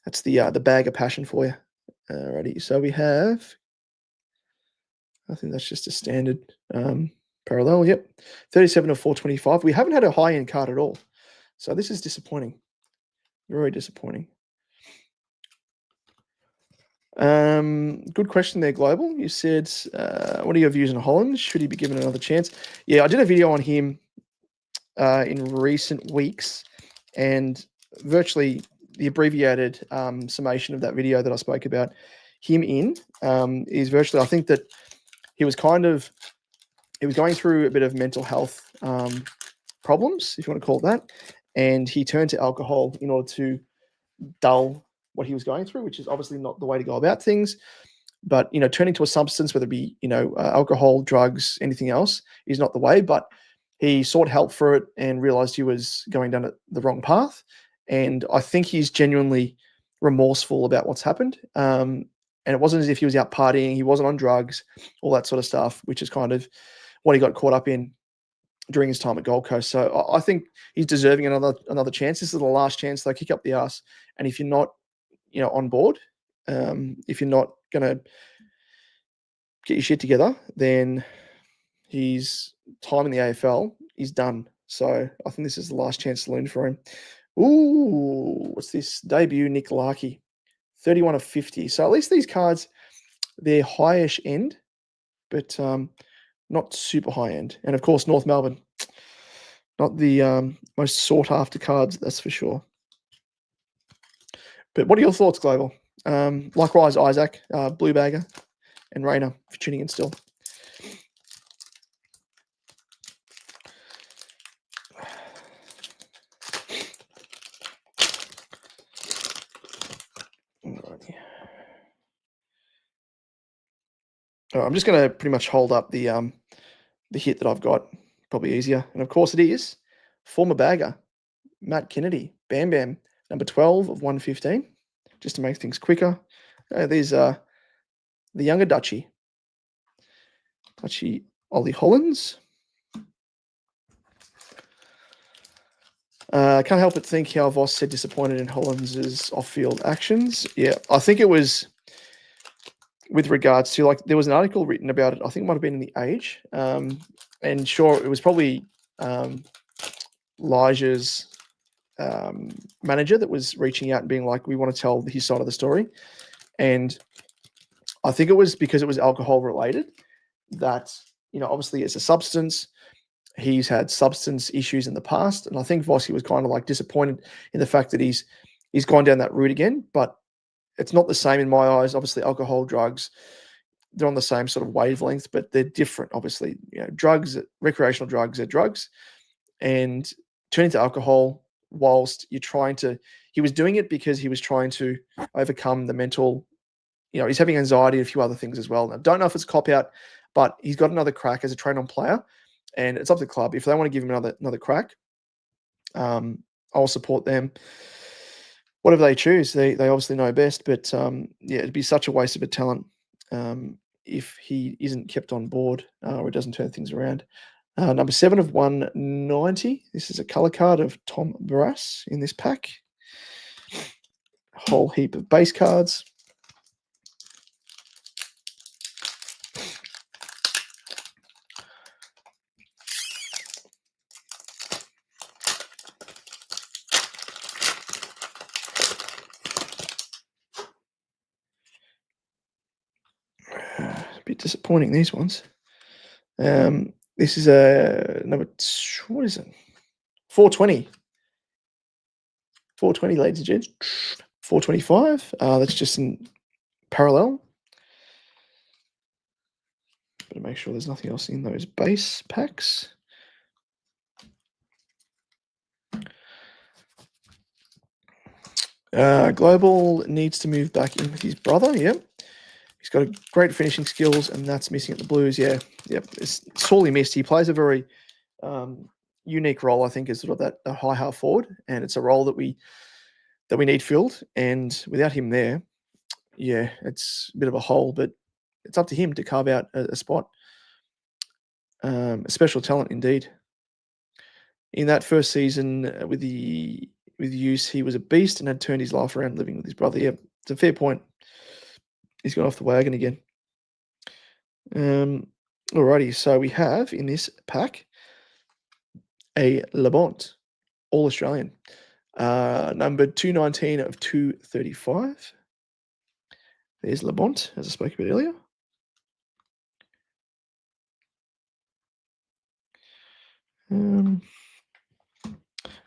That's the bagger passion for you. Alrighty, so we have, I think that's just a standard Parallel, yep. 37 of 425. We haven't had a high-end card at all. So this is disappointing. Very disappointing. Good question there, Global. You said, what are your views on Holland? Should he be given another chance? Yeah, I did a video on him in recent weeks, and virtually the abbreviated summation of that video that I spoke about him in is virtually, I think that he was going through a bit of mental health problems, if you want to call it that, and he turned to alcohol in order to dull what he was going through, which is obviously not the way to go about things. But, turning to a substance, whether it be, alcohol, drugs, anything else, is not the way. But he sought help for it and realized he was going down the wrong path. And I think he's genuinely remorseful about what's happened. And it wasn't as if he was out partying. He wasn't on drugs, all that sort of stuff, which is kind of what he got caught up in during his time at Gold Coast. So I think he's deserving another chance. This is the last chance they kick up the arse. And if you're not, on board, if you're not going to get your shit together, then his time in the AFL is done. So I think this is the last chance saloon for him. Ooh, what's this? Debut Nick Larkey, 31 of 50. So at least these cards, they're highish end, but not super high end. And of course, North Melbourne, not the most sought after cards, that's for sure. But what are your thoughts, Global? Likewise, Isaac, Bluebagger, and Rainer for tuning in still. I'm just going to pretty much hold up the hit that I've got, probably easier. And of course it is former bagger, Matt Kennedy, Bam Bam, number 12 of 115, just to make things quicker. These are the younger Dutchie Ollie Hollands. I can't help but think how Voss said disappointed in Hollands' off-field actions. Yeah, I think it was with regards to, there was an article written about it, I think it might have been in The Age, and sure, it was probably Elijah's manager that was reaching out and being like, we want to tell his side of the story. And I think it was because it was alcohol related that, obviously it's a substance. He's had substance issues in the past. And I think Vossi was kind of disappointed in the fact that he's gone down that route again, but it's not the same in my eyes. Obviously alcohol, drugs, they're on the same sort of wavelength, but they're different. Obviously, drugs, recreational drugs are drugs, and turning to alcohol whilst he was doing it because he was trying to overcome the mental, he's having anxiety and a few other things as well. I don't know if it's a cop out, but he's got another crack as a train-on player, and it's up to the club. If they want to give him another crack, I'll support them. Whatever they choose, they obviously know best. But it'd be such a waste of a talent if he isn't kept on board or it doesn't turn things around. Number 7 of 190. This is a color card of Tom Barras in this pack. A whole heap of base cards. A bit disappointing, these ones. This is a number, what is it? 420. 420, ladies and gents. 425. That's just in parallel. Better make sure there's nothing else in those base packs. Global needs to move back in with his brother. Yep. He's got great finishing skills, and that's missing at the Blues. Yeah. Yep. It's sorely missed. He plays a very unique role, I think, is sort of that high half forward, and it's a role that we need filled. And without him there, yeah, it's a bit of a hole, but it's up to him to carve out a spot. A special talent indeed. In that first season with use, he was a beast and had turned his life around living with his brother. Yeah, it's a fair point. He's gone off the wagon again. Alrighty, so we have in this pack a Labont, All Australian, numbered 219 of 235. There's Labont, as I spoke about earlier.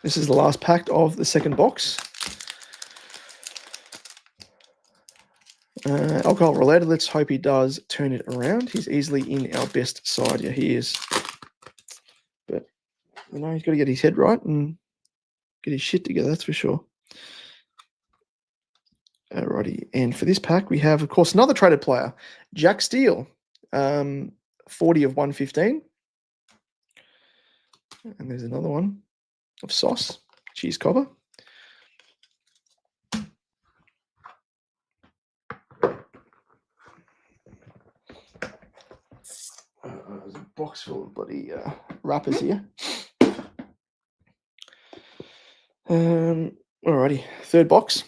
This is the last pack of the second box. Alcohol related. Let's hope he does turn it around. He's easily in our best side. Yeah, he is. But, you know, he's got to get his head right and get his shit together, that's for sure. Alrighty. And for this pack, we have, of course, another traded player, Jack Steele, 40 of 115. And there's another one of Sauce, Cheese Copper. There's a box full of bloody wrappers here. Alrighty, third box.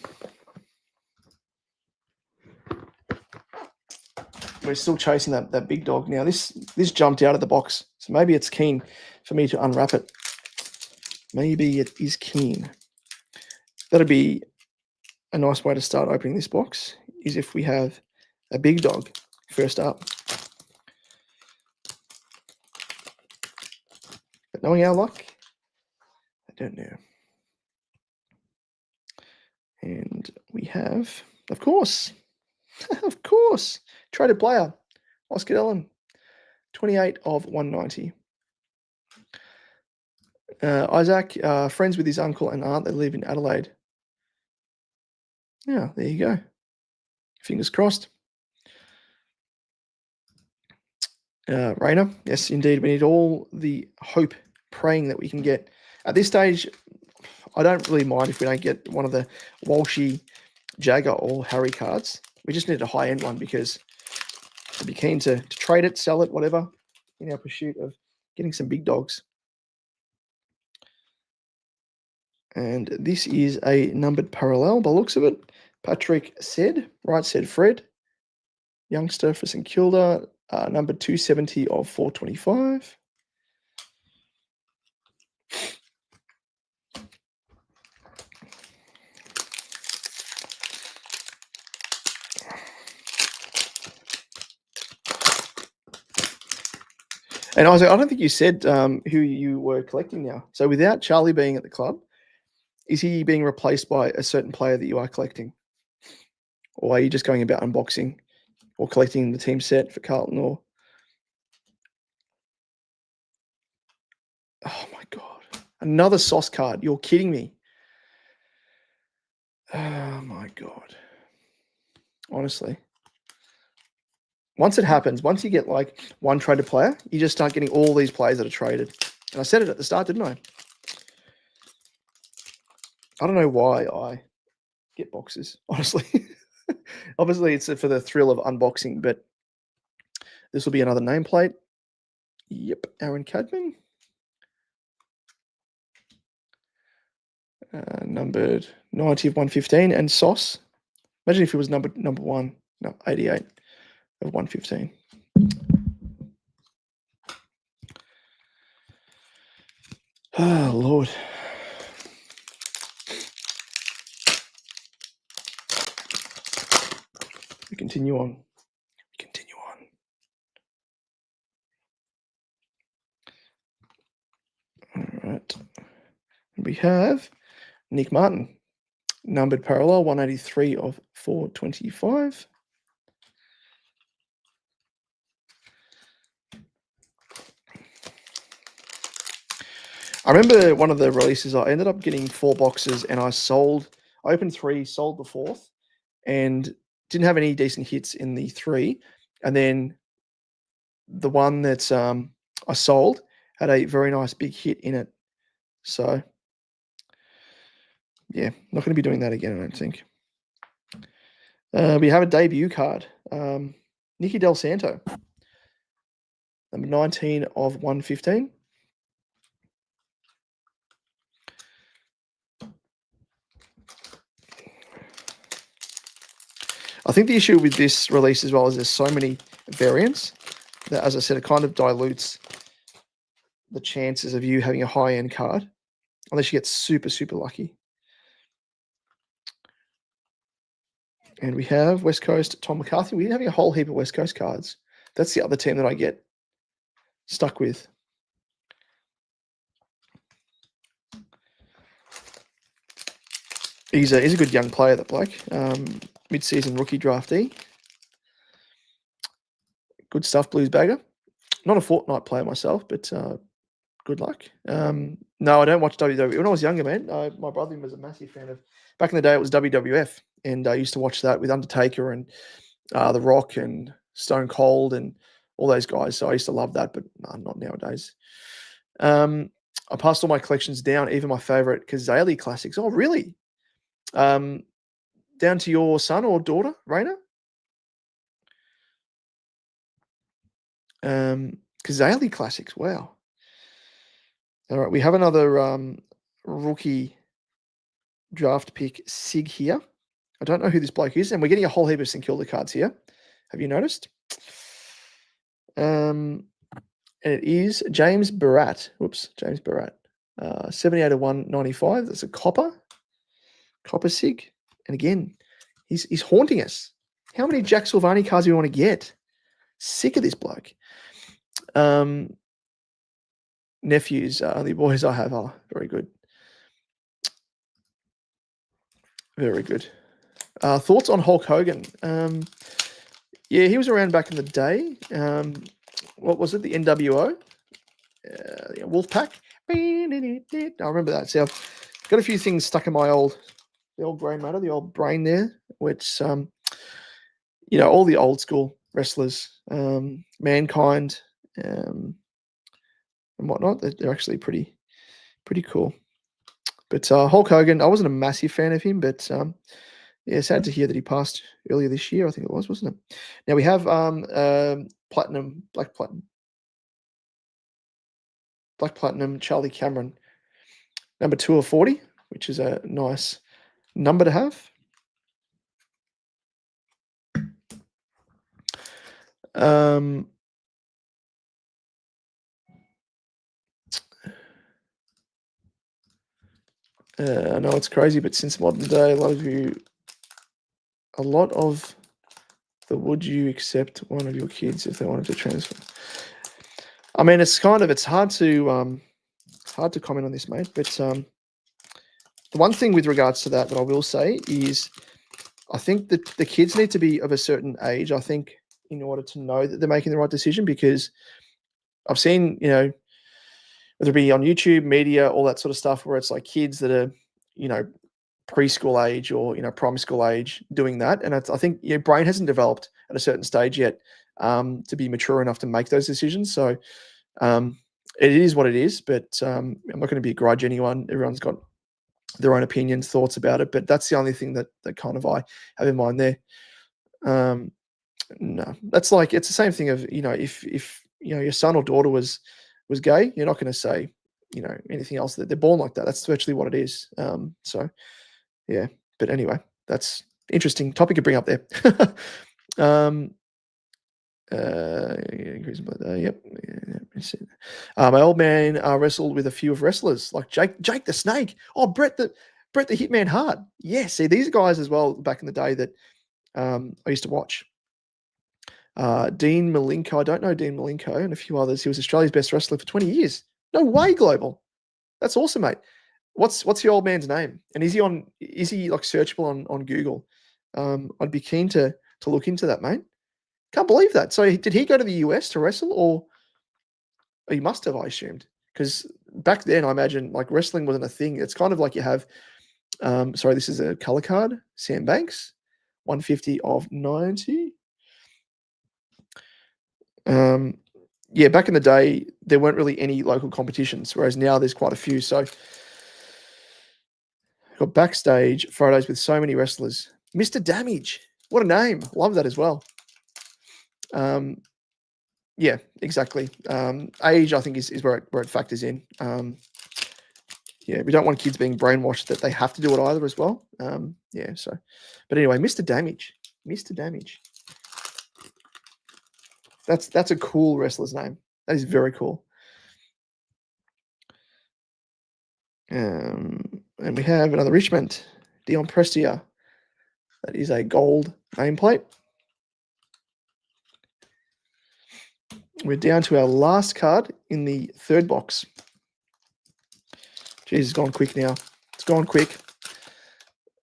We're still chasing that big dog. Now, this jumped out of the box, so maybe it's keen for me to unwrap it. Maybe it is keen. That'd be a nice way to start opening this box, is if we have a big dog first up. But knowing our luck, I don't know. And we have, of course, traded player, Oscar Allen, 28 of 190. Isaac, friends with his uncle and aunt that live in Adelaide. Yeah, there you go. Fingers crossed. Rainer, yes, indeed. We need all the hope, praying that we can get. At this stage, I don't really mind if we don't get one of the Walshy, Jagga or Harry cards. We just need a high-end one because I'd be keen to trade it, sell it, whatever, in our pursuit of getting some big dogs. And this is a numbered parallel by the looks of it. Patrick said, right said Fred, youngster for St Kilda, number 270 of 425. And Isaac, I don't think you said who you were collecting now. So without Charlie being at the club, is he being replaced by a certain player that you are collecting? Or are you just going about unboxing or collecting the team set for Carlton? Or oh my God, another Sauce card. You're kidding me. Oh my God. Honestly. Once it happens, once you get like one traded player, you just start getting all these players that are traded. And I said it at the start, didn't I? I don't know why I get boxes, honestly. Obviously, it's for the thrill of unboxing, but this will be another nameplate. Yep, Aaron Cadman. Numbered 90 of 115. And Sauce. Imagine if it was number one. No, 88 of 115. Oh, Lord. We continue on. All right. We have Nick Martin, numbered parallel, 183 of 425. I remember one of the releases, I ended up getting 4 boxes and I opened 3, sold the 4th, and didn't have any decent hits in the 3. And then the one that I sold had a very nice big hit in it. So, yeah, not going to be doing that again, I don't think. We have a debut card. Nicky Del Santo, number 19 of 115. I think the issue with this release as well is there's so many variants that, as I said, it kind of dilutes the chances of you having a high-end card, unless you get super, super lucky. And we have West Coast, Tom McCarthy. We're having a whole heap of West Coast cards. That's the other team that I get stuck with. He's a good young player, that bloke. Mid-season rookie draftee. Good stuff, Bluesbagger. Not a Fortnite player myself, but good luck. No, I don't watch WWE. When I was younger, man, my brother was a massive fan of. Back in the day, it was WWF, and I used to watch that with Undertaker and The Rock and Stone Cold and all those guys. So I used to love that, but no, not nowadays. I passed all my collections down, even my favorite Kazali classics. Oh, really? Down to your son or daughter, Raina? Kazali classics. Wow. All right, we have another rookie draft pick Sig here. I don't know who this bloke is, and we're getting a whole heap of St Kilda cards here. Have you noticed? And it is James Barat. Whoops, James Barat. 78 of 195. That's a copper Sig. And again, he's haunting us. How many Jack Silvani cards do we want to get? Sick of this bloke. Nephews, the boys I have are very good. Very good. Thoughts on Hulk Hogan? Yeah, he was around back in the day. What was it? The NWO? Wolfpack? I remember that. So I've got a few things stuck in the old grey matter, the old brain there, which, all the old school wrestlers, Mankind, and whatnot, they're actually pretty cool. But Hulk Hogan, I wasn't a massive fan of him, but yeah, sad to hear that he passed earlier this year. I think it was, wasn't it? Now we have Black Platinum, Charlie Cameron, number 2 of 40, which is a nice number to have. I know it's crazy, but since modern day, a lot of would you accept one of your kids if they wanted to transfer? I mean, it's hard to comment on this, mate. But the one thing with regards to that I will say is, I think that the kids need to be of a certain age, I think, in order to know that they're making the right decision, because I've seen, whether it be on YouTube, media, all that sort of stuff, where it's like kids that are, preschool age or, primary school age doing that. And I think your brain hasn't developed at a certain stage yet to be mature enough to make those decisions. So it is what it is, but I'm not going to begrudge anyone. Everyone's got their own opinions, thoughts about it, but that's the only thing that kind of I have in mind there. No, that's like, it's the same thing of, if your son or daughter was gay, you're not going to say, anything else. That they're born like that. That's virtually what it is. So yeah, but anyway, that's interesting topic to bring up there. Yep. My old man wrestled with a few of wrestlers like Jake the Snake. Oh, Bret the Hitman Hart. Yeah, see, these guys as well back in the day that I used to watch. Dean Malenko. I don't know Dean Malenko, and a few others. He was Australia's best wrestler for 20 years. No way, Global. That's awesome, mate. What's the old man's name? And is he like searchable on Google? I'd be keen to look into that, mate. Can't believe that. So did he go to the US to wrestle, or he must have, I assumed, because back then I imagine like wrestling wasn't a thing. It's kind of like you have. Sorry, this is a color card. Sam Banks, 150 of 90. Yeah, back in the day, there weren't really any local competitions, whereas now there's quite a few. So got backstage photos with so many wrestlers. Mr. Damage, what a name! Love that as well. Yeah, exactly. Age, I think, is where it factors in. Yeah, we don't want kids being brainwashed that they have to do it either as well. Yeah, so, but anyway, Mr. Damage. That's a cool wrestler's name. That is very cool. And we have another Richmond, Dion Prestia. That is a gold nameplate. We're down to our last card in the third box. Jeez, it's gone quick now. It's gone quick.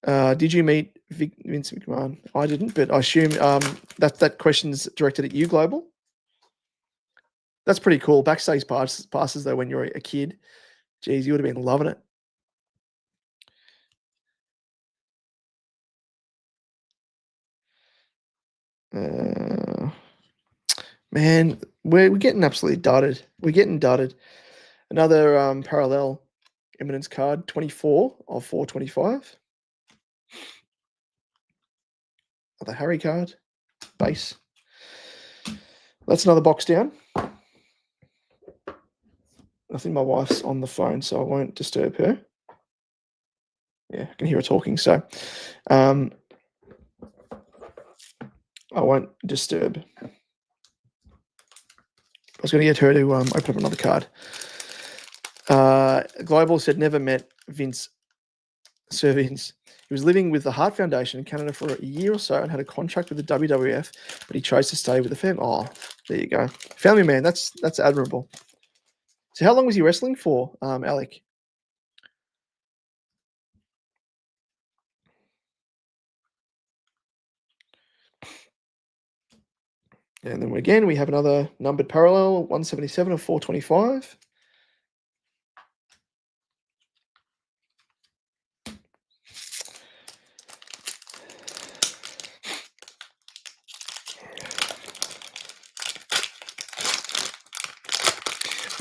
Did you meet Vince McMahon? I didn't, but I assume that question's directed at you, Global. That's pretty cool. Backstage passes though, when you're a kid. Jeez, you would have been loving it. Man, we're getting absolutely dudded. We're getting dudded. Another parallel Eminence card, 24 of 425. Another Harry card, base. That's another box down. I think my wife's on the phone, so I won't disturb her. Yeah, I can hear her talking, so I won't disturb. I was going to get her to open up another card. Global said never met Sir Vince. He was living with the Heart Foundation in Canada for a year or so and had a contract with the WWF, but he chose to stay with the family. Oh, there you go. Family man, that's admirable. So how long was he wrestling for, Alec? And then again, we have another numbered parallel, 177 of 425.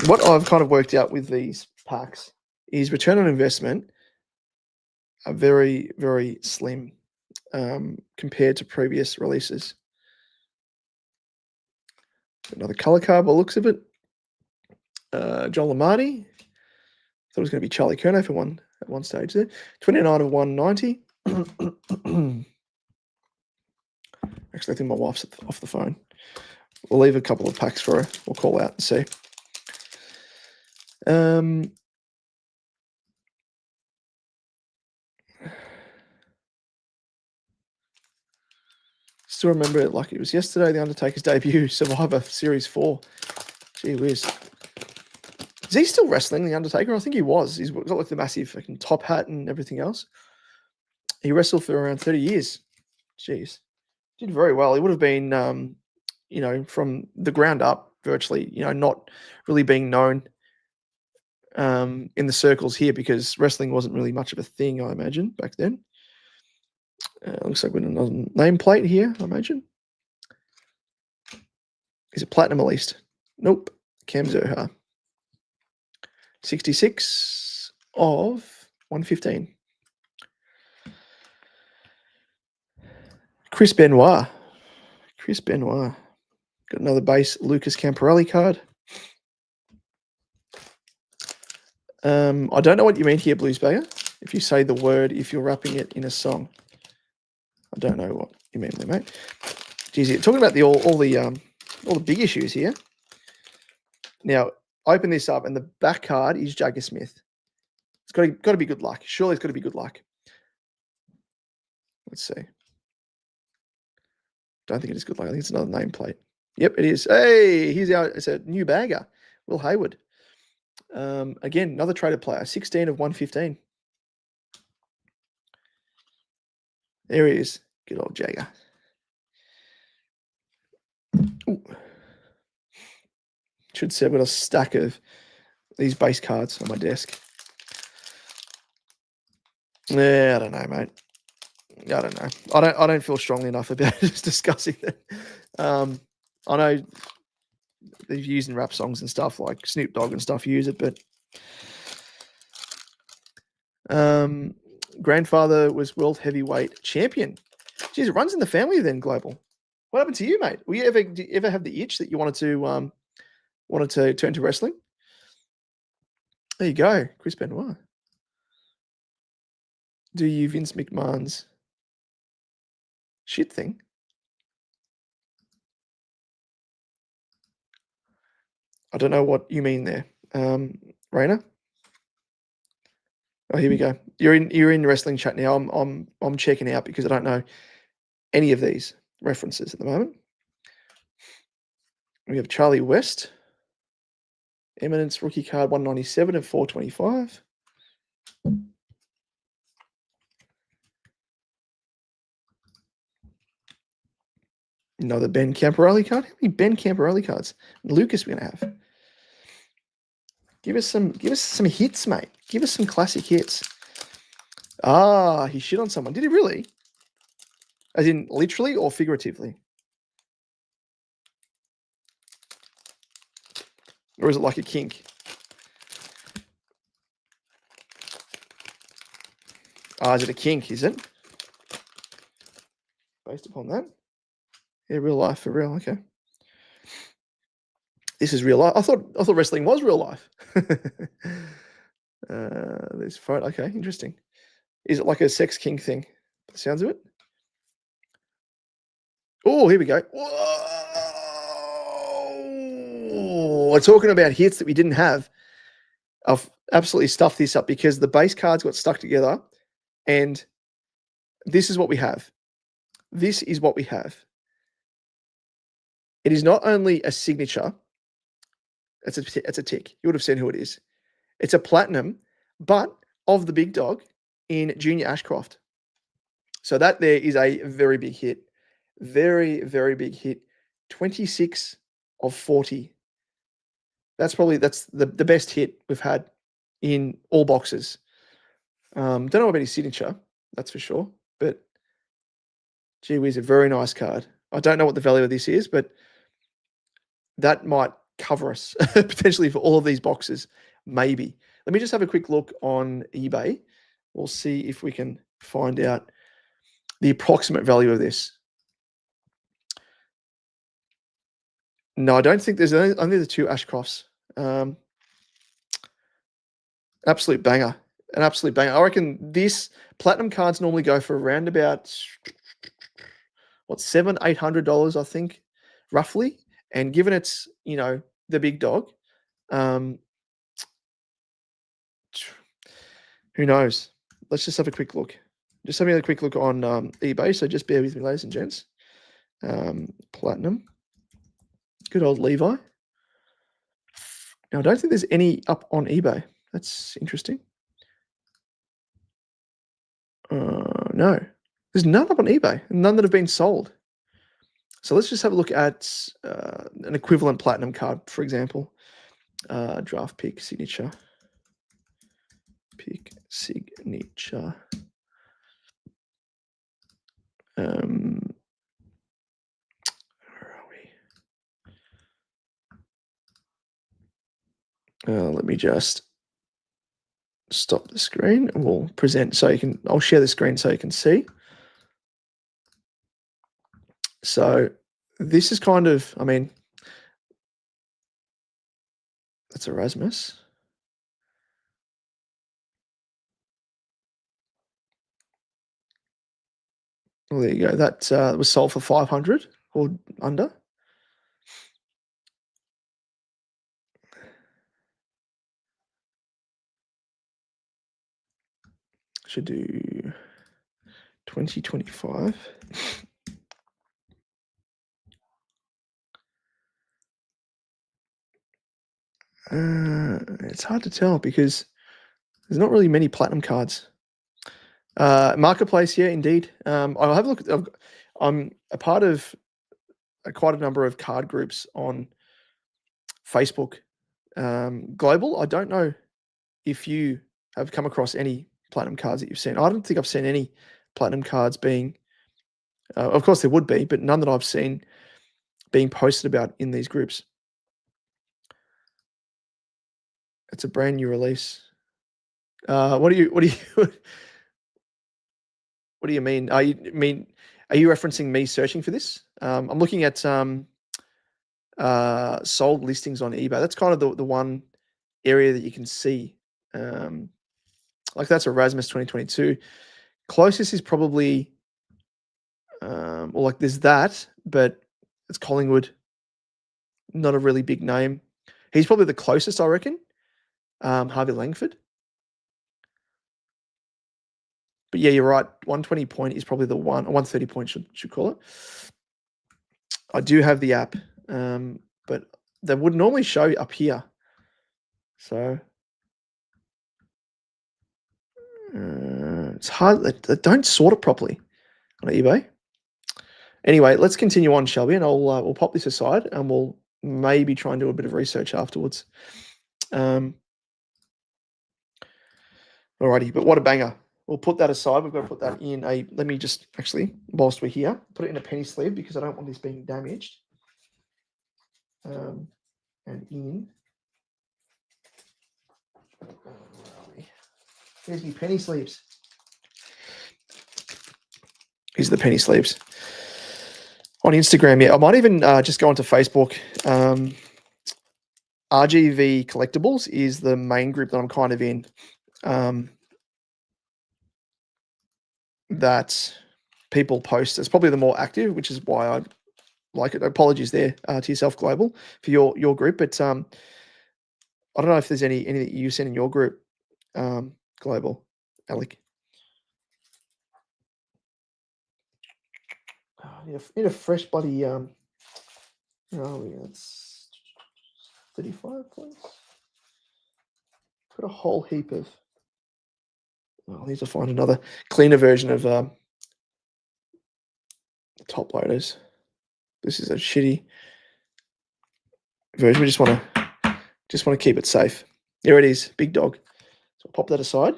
What I've kind of worked out with these packs is return on investment are very, very slim compared to previous releases. Another color card by the looks of it. John Lamarty. Thought it was going to be Charlie Curnow for at one stage there. 29 of 190. Actually, I think my wife's off the phone. We'll leave a couple of packs for her. We'll call out and see. Still remember it like it was yesterday, The Undertaker's debut, Survivor Series 4. Gee whiz. Is he still wrestling, The Undertaker? I think he was. He's got like the massive fucking top hat and everything else. He wrestled for around 30 years. Jeez. Did very well. He would have been, from the ground up, virtually, not really being known in the circles here because wrestling wasn't really much of a thing, I imagine, back then. Looks like we have another nameplate here, I imagine. Is it platinum at least? Nope. Cam Zohar. 66 of 115. Chris Benoit. Got another base Lucas Camporelli card. I don't know what you mean here, Bluesbagger. If you say the word, if you're wrapping it in a song. I don't know what you mean there, mate. Geez, you're talking about all the big issues here. Now, open this up, and the back card is Jagga Smith. It's got to be good luck. Surely it's got to be good luck. Let's see. Don't think it is good luck. I think it's another nameplate. Yep, it is. Hey, it's a new bagger, Will Hayward. Again, another traded player, 16 of 115. There he is. Good old Jagga. Ooh. Should say I've got a stack of these base cards on my desk. Yeah, I don't know, mate. I don't know. I don't feel strongly enough about just discussing that. I know they've used in rap songs and stuff, like Snoop Dogg and stuff use it, but grandfather was world heavyweight champion. Geez, it runs in the family then, Global. What happened to you, mate? Did you ever have the itch that you wanted to turn to wrestling? There you go, Chris Benoit. Do you Vince McMahon's shit thing? I don't know what you mean there. Raina? Oh, here we go. You're in wrestling chat now. I'm checking out because I don't know any of these references at the moment. We have Charlie West, Eminence rookie card 197 and 425. Another Ben Camperelli card. How many Ben Camperelli cards? Lucas, we're gonna have. Give us some hits, mate. Give us some classic hits. Ah, he shit on someone. Did he really? As in literally or figuratively? Or is it like a kink? Ah, is it a kink, is it? Based upon that? Yeah, real life for real, okay. This is real life. I thought wrestling was real life. This fight, okay, interesting. Is it like a sex kink thing? Sounds of it. Oh, here we go. Whoa! We're talking about hits that we didn't have. I've absolutely stuffed this up because the base cards got stuck together, and this is what we have. This is what we have. It is not only a signature. It's a tick. You would have seen who it is. It's a platinum, but of the big dog in Junior Ashcroft. So that there is a very big hit. Very, very big hit. 26 of 40. That's the best hit we've had in all boxes. Don't know about his signature, that's for sure. But gee whiz, a very nice card. I don't know what the value of this is, but that might cover us potentially for all of these boxes. Maybe. Let me just have a quick look on eBay. We'll see if we can find out the approximate value of this. No, I don't think there's only the two Ashcrofts. Absolute banger. An absolute banger. I reckon this platinum cards normally go for around about what, $700-800, I think, roughly. And given it's, the big dog, who knows? Let's just have a quick look. Just having a quick look on eBay. So just bear with me, ladies and gents. Platinum. Good old Levi. Now, I don't think there's any up on eBay. That's interesting. No. There's none up on eBay. None that have been sold. So let's just have a look at an equivalent platinum card, for example. Draft pick signature. Pick signature. Where are we? Let me just stop the screen and we'll present so you can, I'll share the screen so you can see. So this is kind of, that's Erasmus. Well, there you go. That was sold for 500 or under. Should do 2025. It's hard to tell because there's not really many platinum cards. Marketplace, yeah, indeed. I'll have a look. I'm a part of quite a number of card groups on Facebook. Global, I don't know if you have come across any platinum cards that you've seen. I don't think I've seen any platinum cards being, of course there would be, but none that I've seen being posted about in these groups. It's a brand new release. What do you what do you mean? Are you referencing me searching for this? I'm looking at sold listings on eBay. That's kind of the one area that you can see. Like that's Erasmus 2022. Closest is probably, well, like there's that, but it's Collingwood. Not a really big name. He's probably the closest, I reckon. Harvey Langford. But yeah, you're right. 120 point is probably the one. 130 point should call it. I do have the app, but they would normally show up here. So it's hard. They don't sort it properly on eBay. Anyway, let's continue on, shall we? And we'll pop this aside, and we'll maybe try and do a bit of research afterwards. Alrighty, but what a banger. We'll put that aside. We've got to put that in a, let me just actually, whilst we're here, put it in a penny sleeve because I don't want this being damaged. And in. Here's my penny sleeves. These are the penny sleeves. On Instagram, yeah. I might even just go onto Facebook. RGV Collectibles is the main group that I'm kind of in. That people post. It's probably the more active, which is why I like it. Apologies there to yourself, Global, for your group. But I don't know if there's any that you send in your group, Global, Alec. I need a fresh bloody. It's 35 points. Put a whole heap of. I need to find another cleaner version of the top loaders. This is a shitty version. We just want to keep it safe. There it is, big dog. So I'll pop that aside.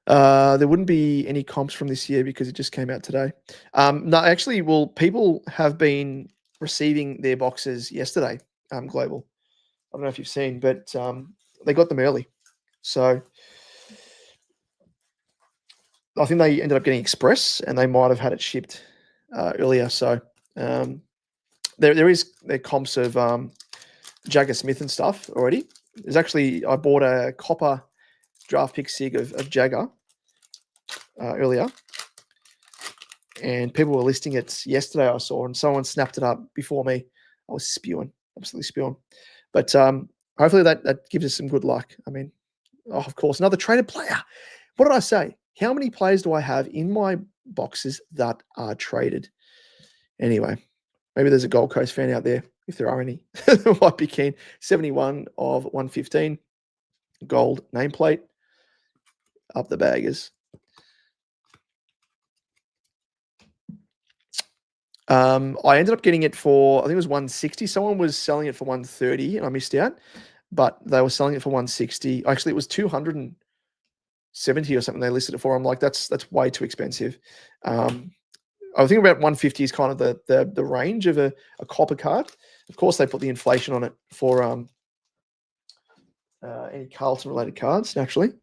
There wouldn't be any comps from this year because it just came out today. No, actually, well, people have been receiving their boxes yesterday, Global. I don't know if you've seen, but they got them early. So I think they ended up getting express and they might have had it shipped earlier. So there is comps of Jagga Smith and stuff already. There's actually, I bought a copper draft pick sig of Jagga earlier. And people were listing it yesterday, I saw, and someone snapped it up before me. I was spewing, absolutely spewing. But hopefully that gives us some good luck. I mean, of course, another traded player. What did I say? How many players do I have in my boxes that are traded? Anyway, maybe there's a Gold Coast fan out there, if there are any, that might be keen. 71 of 115. Gold nameplate. Up the baggers. I ended up getting it for, I think it was 160. Someone was selling it for 130 and I missed out, but they were selling it for 160. Actually, it was 270 or something they listed it for. I'm like, that's way too expensive. I think about 150 is kind of the range of a copper card. Of course, they put the inflation on it for any Carlton related cards, naturally,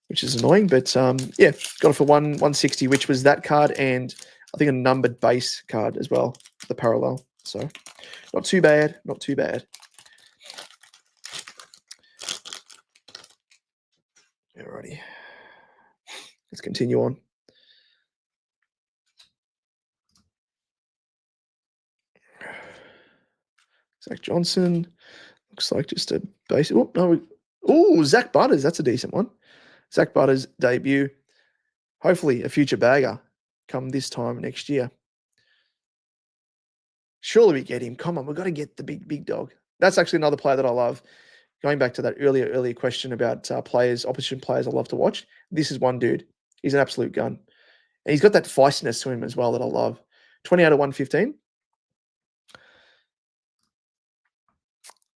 which is annoying. But yeah, got it for 160, which was that card and I think a numbered base card as well, the parallel. So not too bad, not too bad. Alrighty. Let's continue on. Zach Johnson. Looks like just a basic. Oh, no. Oh, Zach Butters. That's a decent one. Zach Butters' debut. Hopefully a future bagger come this time next year. Surely we get him. Come on, we've got to get the big dog. That's actually another player that I love. Going back to that earlier question about players, opposition players I love to watch. This is one dude. He's an absolute gun. And he's got that feistiness to him as well that I love. 20 out of 115.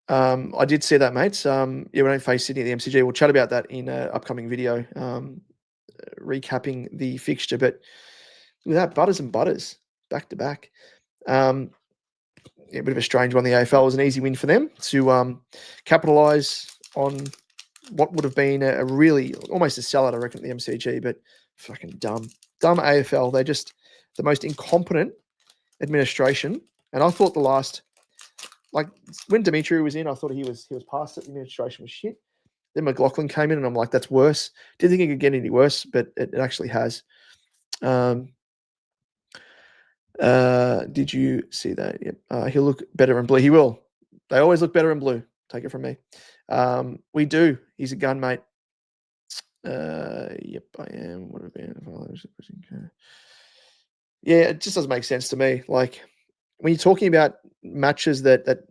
I did see that, mates. Yeah, we don't face Sydney at the MCG. We'll chat about that in an upcoming video, recapping the fixture. But with that, Butters and Butters, back to back. Yeah, a bit of a strange one. The AFL was an easy win for them to capitalise on what would have been a really, almost a sellout, I reckon, at the MCG, but fucking dumb AFL. They're just the most incompetent administration. And I thought the last, like when Dimitri was in, I thought he was past it. The administration was shit. Then McLaughlin came in, and I'm like, that's worse. Didn't think it could get any worse, but it actually has. Did you see that? Yep. He'll look better in blue. He will. They always look better in blue. Take it from me. We do. He's a gun, mate. Yep, I am. What have been? Yeah, it just doesn't make sense to me. Like when you're talking about matches that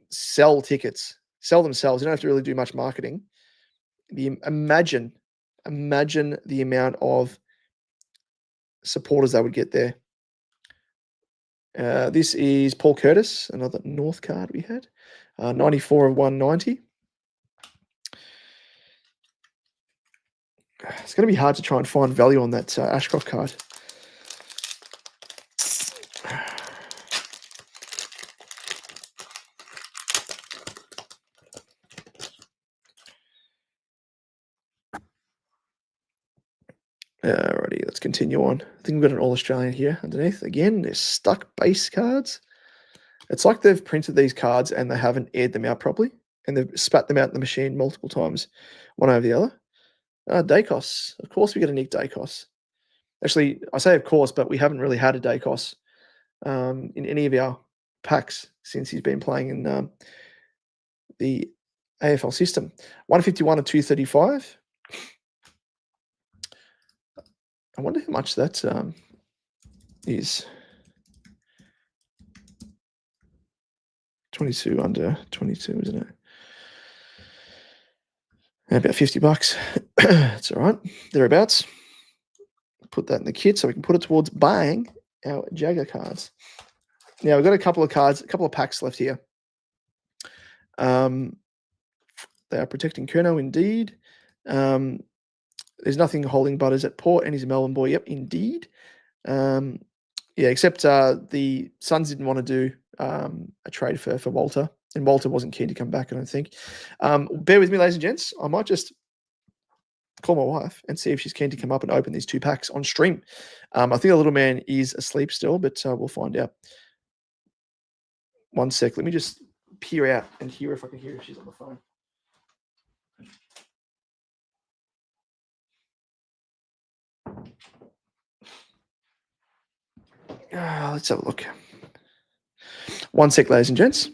sell tickets, sell themselves, you don't have to really do much marketing. Imagine the amount of supporters they would get there. This is Paul Curtis, another North card we had. 94 and 190. It's going to be hard to try and find value on that Ashcroft card. Alrighty, let's continue on. I think we've got an All-Australian here underneath. Again, they're stuck base cards. It's like they've printed these cards and they haven't aired them out properly. And they've spat them out in the machine multiple times, one over the other. Dacos. Of course we get a Nick Dacos. Actually, I say of course, but we haven't really had a Dacos in any of our packs since he's been playing in the AFL system. 151 and 235. I wonder how much that is. 22 under 22, isn't it? About $50. It's all right. Thereabouts. Put that in the kit so we can put it towards buying our Jagga cards. Now, we've got a couple of cards, a couple of packs left here. They are protecting Kerno, indeed. There's nothing holding Butters at port, and he's a Melbourne boy. Yep, indeed. Yeah, except the Suns didn't want to do a trade for Walter, and Walter wasn't keen to come back, I don't think. Bear with me, ladies and gents. I might just call my wife and see if she's keen to come up and open these two packs on stream. I think the little man is asleep still, but we'll find out. One sec. Let me just peer out and hear if I can hear if she's on the phone. Let's have a look. One sec, ladies and gents.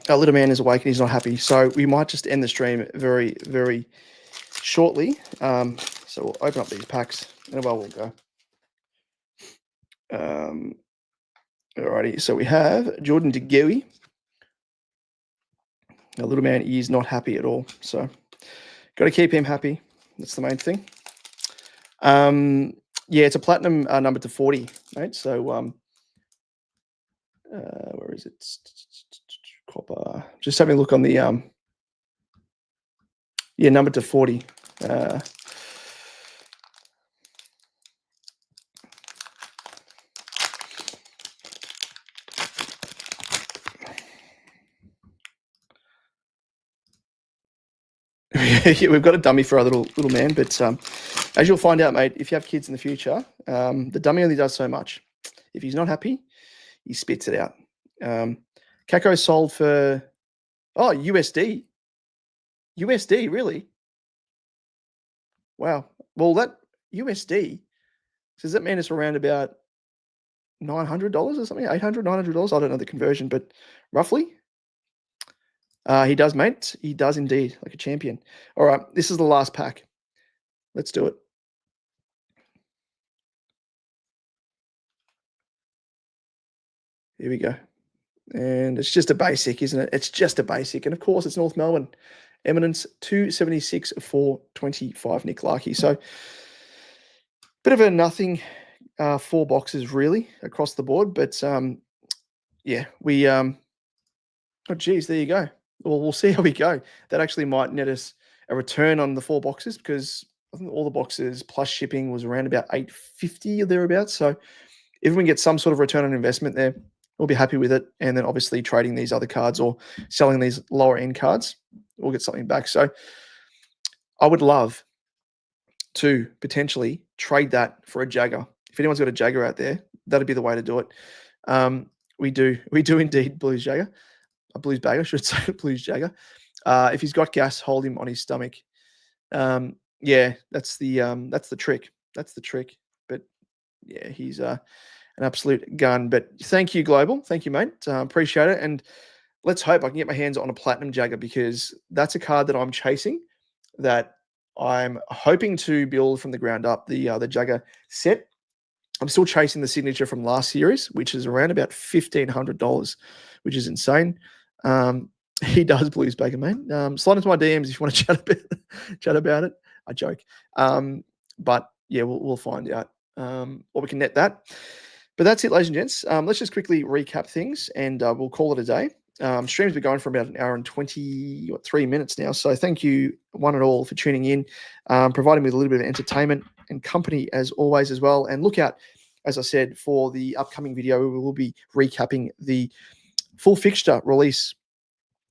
Our little man is awake and he's not happy, so we might just end the stream very, very shortly. So we'll open up these packs and away we'll go. Alrighty, so we have Jordan DeGoey. Our little man is not happy at all, so got to keep him happy. That's the main thing. Yeah, it's a platinum number to 40, mate. So where is it? Copper. Just having a look on the yeah, number to 40. Yeah, we've got a dummy for our little man, but as you'll find out, mate, if you have kids in the future, the dummy only does so much. If he's not happy, he spits it out. Kako sold for USD. USD, really? Wow. Well, that USD, does that mean it's around about $900 or something? $800, $900? I don't know the conversion, but roughly. He does, mate. He does indeed, like a champion. All right, this is the last pack. Let's do it. Here we go. And it's just a basic, isn't it? It's just a basic. And, of course, it's North Melbourne. Eminence, 276 425, Nick Larkey. So, bit of a nothing 4 boxes really across the board. But yeah, we oh geez, there you go. Well, we'll see how we go. That actually might net us a return on the 4 boxes because I think all the boxes plus shipping was around about 850 or thereabouts. So if we can get some sort of return on investment there, we'll be happy with it. And then obviously trading these other cards or selling these lower end cards, we'll get something back. So I would love to potentially trade that for a Jagger. If anyone's got a Jagger out there, that'd be the way to do it. We do indeed Blues Jagger, a Blues Bagger, I should say, Blues Jagger. If he's got gas, hold him on his stomach. Yeah, that's the trick. That's the trick. But yeah, he's an absolute gun. But thank you, Global. Thank you, mate. Appreciate it. And let's hope I can get my hands on a Platinum Jagger because that's a card that I'm chasing that I'm hoping to build from the ground up, the Jagger set. I'm still chasing the signature from last series, which is around about $1,500, which is insane. He does Blues Bagger, mate. Slide into my DMs if you want to chat about it. I joke. But yeah, we'll find out what we can net that. But that's it, ladies and gents. Let's just quickly recap things and we'll call it a day. Stream's been going for about an hour and 23 minutes now. So thank you one and all for tuning in, providing me with a little bit of entertainment and company as always as well. And look out, as I said, for the upcoming video. We will be recapping the full fixture release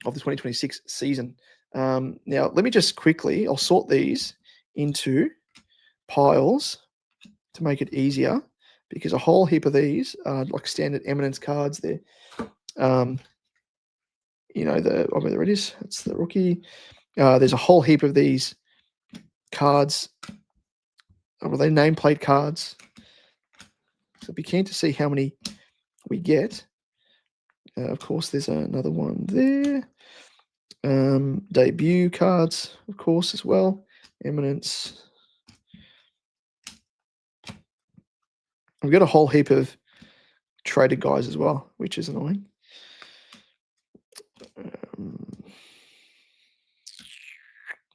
of the 2026 season. Now, let me just quickly, I'll sort these into piles to make it easier because a whole heap of these are like standard Eminence cards there. You know, there it is. That's the rookie. There's a whole heap of these cards. Are they nameplate cards? So be keen to see how many we get. Of course, there's another one there. Debut cards, of course, as well. Eminence. We've got a whole heap of traded guys as well, which is annoying.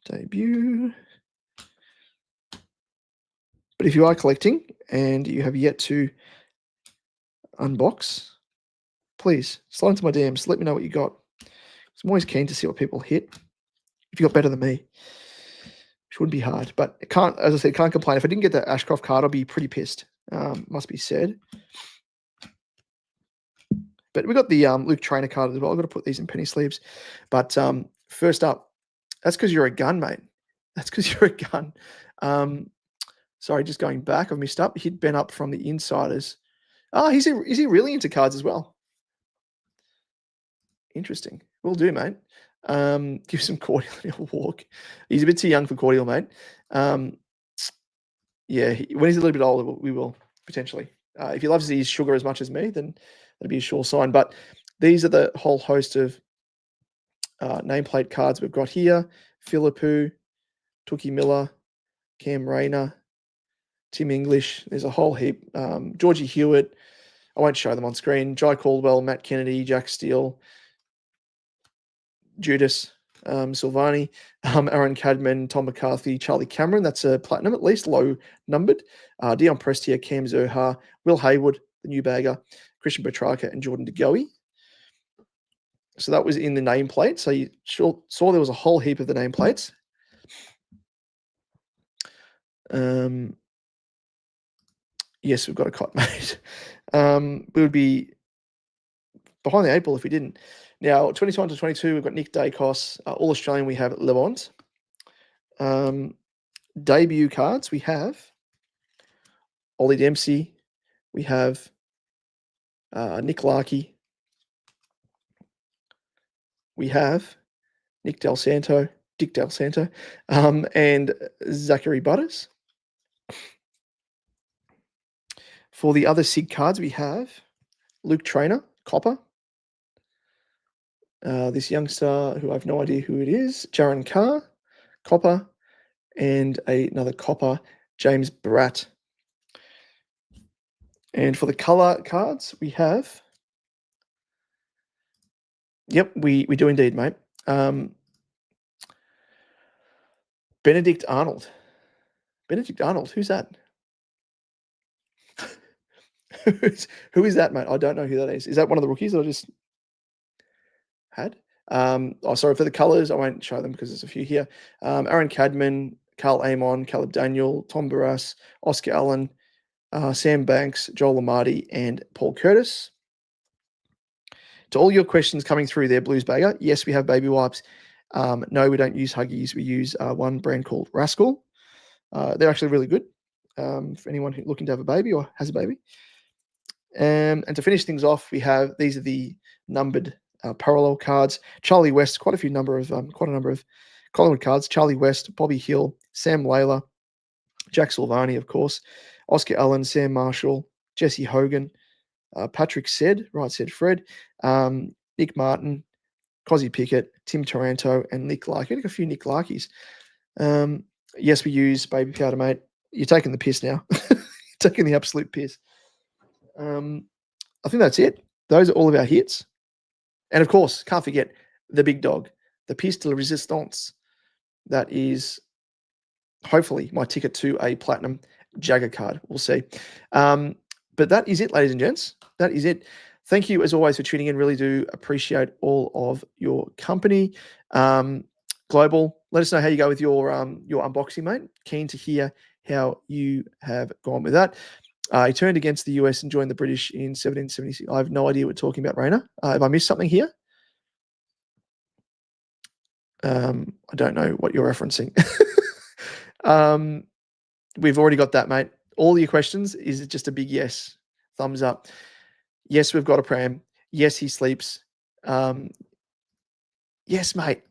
Debut. But if you are collecting and you have yet to unbox, please slide into my DMs. Let me know what you got. I'm always keen to see what people hit. If you got better than me, which wouldn't be hard. But I can't, as I said, can't complain. If I didn't get the Ashcroft card, I'll be pretty pissed. Must be said. But we got the Luke Trainer card as well. I've got to put these in penny sleeves. But first up, that's because you're a gun, mate. That's because you're a gun. Sorry, just going back. I've missed up. Hit Ben up from the Insiders. Oh, is he really into cards as well? Interesting. Will do, mate. Give some Cordial a walk. He's a bit too young for Cordial, mate. Yeah, when he's a little bit older, we will, potentially. If he loves his sugar as much as me, then that'd be a sure sign. But these are the whole host of nameplate cards we've got here. Philippou, Tookie Miller, Cam Rayner, Tim English. There's a whole heap. Georgie Hewitt. I won't show them on screen. Jai Caldwell, Matt Kennedy, Jack Steele, Judas, Silvani, Aaron Cadman, Tom McCarthy, Charlie Cameron. That's a platinum, at least low numbered. Dion Prestia, Cam Zerha, Will Hayward, the new bagger, Christian Petrarca, and Jordan DeGoey. So that was in the nameplate. So you saw there was a whole heap of the nameplates. Yes, we've got a cot, mate. We would be behind the 8 ball if we didn't. Now, 21 to 22, we've got Nick Dacos. All Australian, we have Levant. Debut cards, we have Ollie Dempsey. We have Nick Larkey. We have Dick Del Santo, and Zachary Butters. For the other SIG cards, we have Luke Trainer, Copper. This youngster, who I have no idea who it is, Jaron Carr, Copper, and another Copper, James Barat. And for the color cards, we have, yep, we do indeed, mate. Benedict Arnold. Benedict Arnold, who's that? Who is that, mate? I don't know who that is. Is that one of the rookies that I just had? Sorry for the colours. I won't show them because there's a few here. Aaron Cadman, Carl Amon, Caleb Daniel, Tom Barras, Oscar Allen, Sam Banks, Joel Amardi, and Paul Curtis. To all your questions coming through there, Blues Bagger, yes, we have baby wipes. No, we don't use Huggies. We use one brand called Rascal. They're actually really good for anyone looking to have a baby or has a baby. And to finish things off, these are the numbered parallel cards. Charlie West, quite a number of Collingwood cards. Charlie West, Bobby Hill, Sam Layla, Jack Silvani, of course, Oscar Allen, Sam Marshall, Jesse Hogan, Patrick Said, Right Said Fred, Nick Martin, Cozzy Pickett, Tim Taranto, and Nick Larkey. A few Nick Larkies. Yes, we use baby powder, mate. You're taking the piss now. You're taking the absolute piss. I think that's it. Those are all of our hits. And of course, can't forget the big dog, the piece de la resistance. That is hopefully my ticket to a platinum Jagga card. We'll see. But that is it, ladies and gents. That is it. Thank you, as always, for tuning in. Really do appreciate all of your company. Global, let us know how you go with your unboxing, mate. Keen to hear how you have gone with that. He turned against the US and joined the British in 1776. I have no idea what we're talking about, Rainer. Have I missed something here? I don't know what you're referencing. We've already got that, mate. All your questions is just a big yes. Thumbs up. Yes, we've got a pram. Yes, he sleeps. Yes, mate.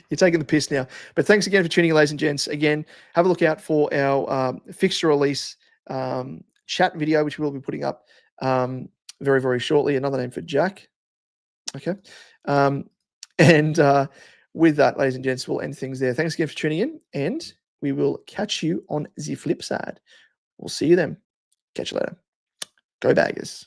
You're taking the piss now. But thanks again for tuning in, ladies and gents. Again, have a look out for our fixture release chat video, which we'll be putting up very, very shortly. Another name for Jack. Okay. And with that, ladies and gents, we'll end things there. Thanks again for tuning in, and we will catch you on the flip side. We'll see you then. Catch you later. Go Baggers.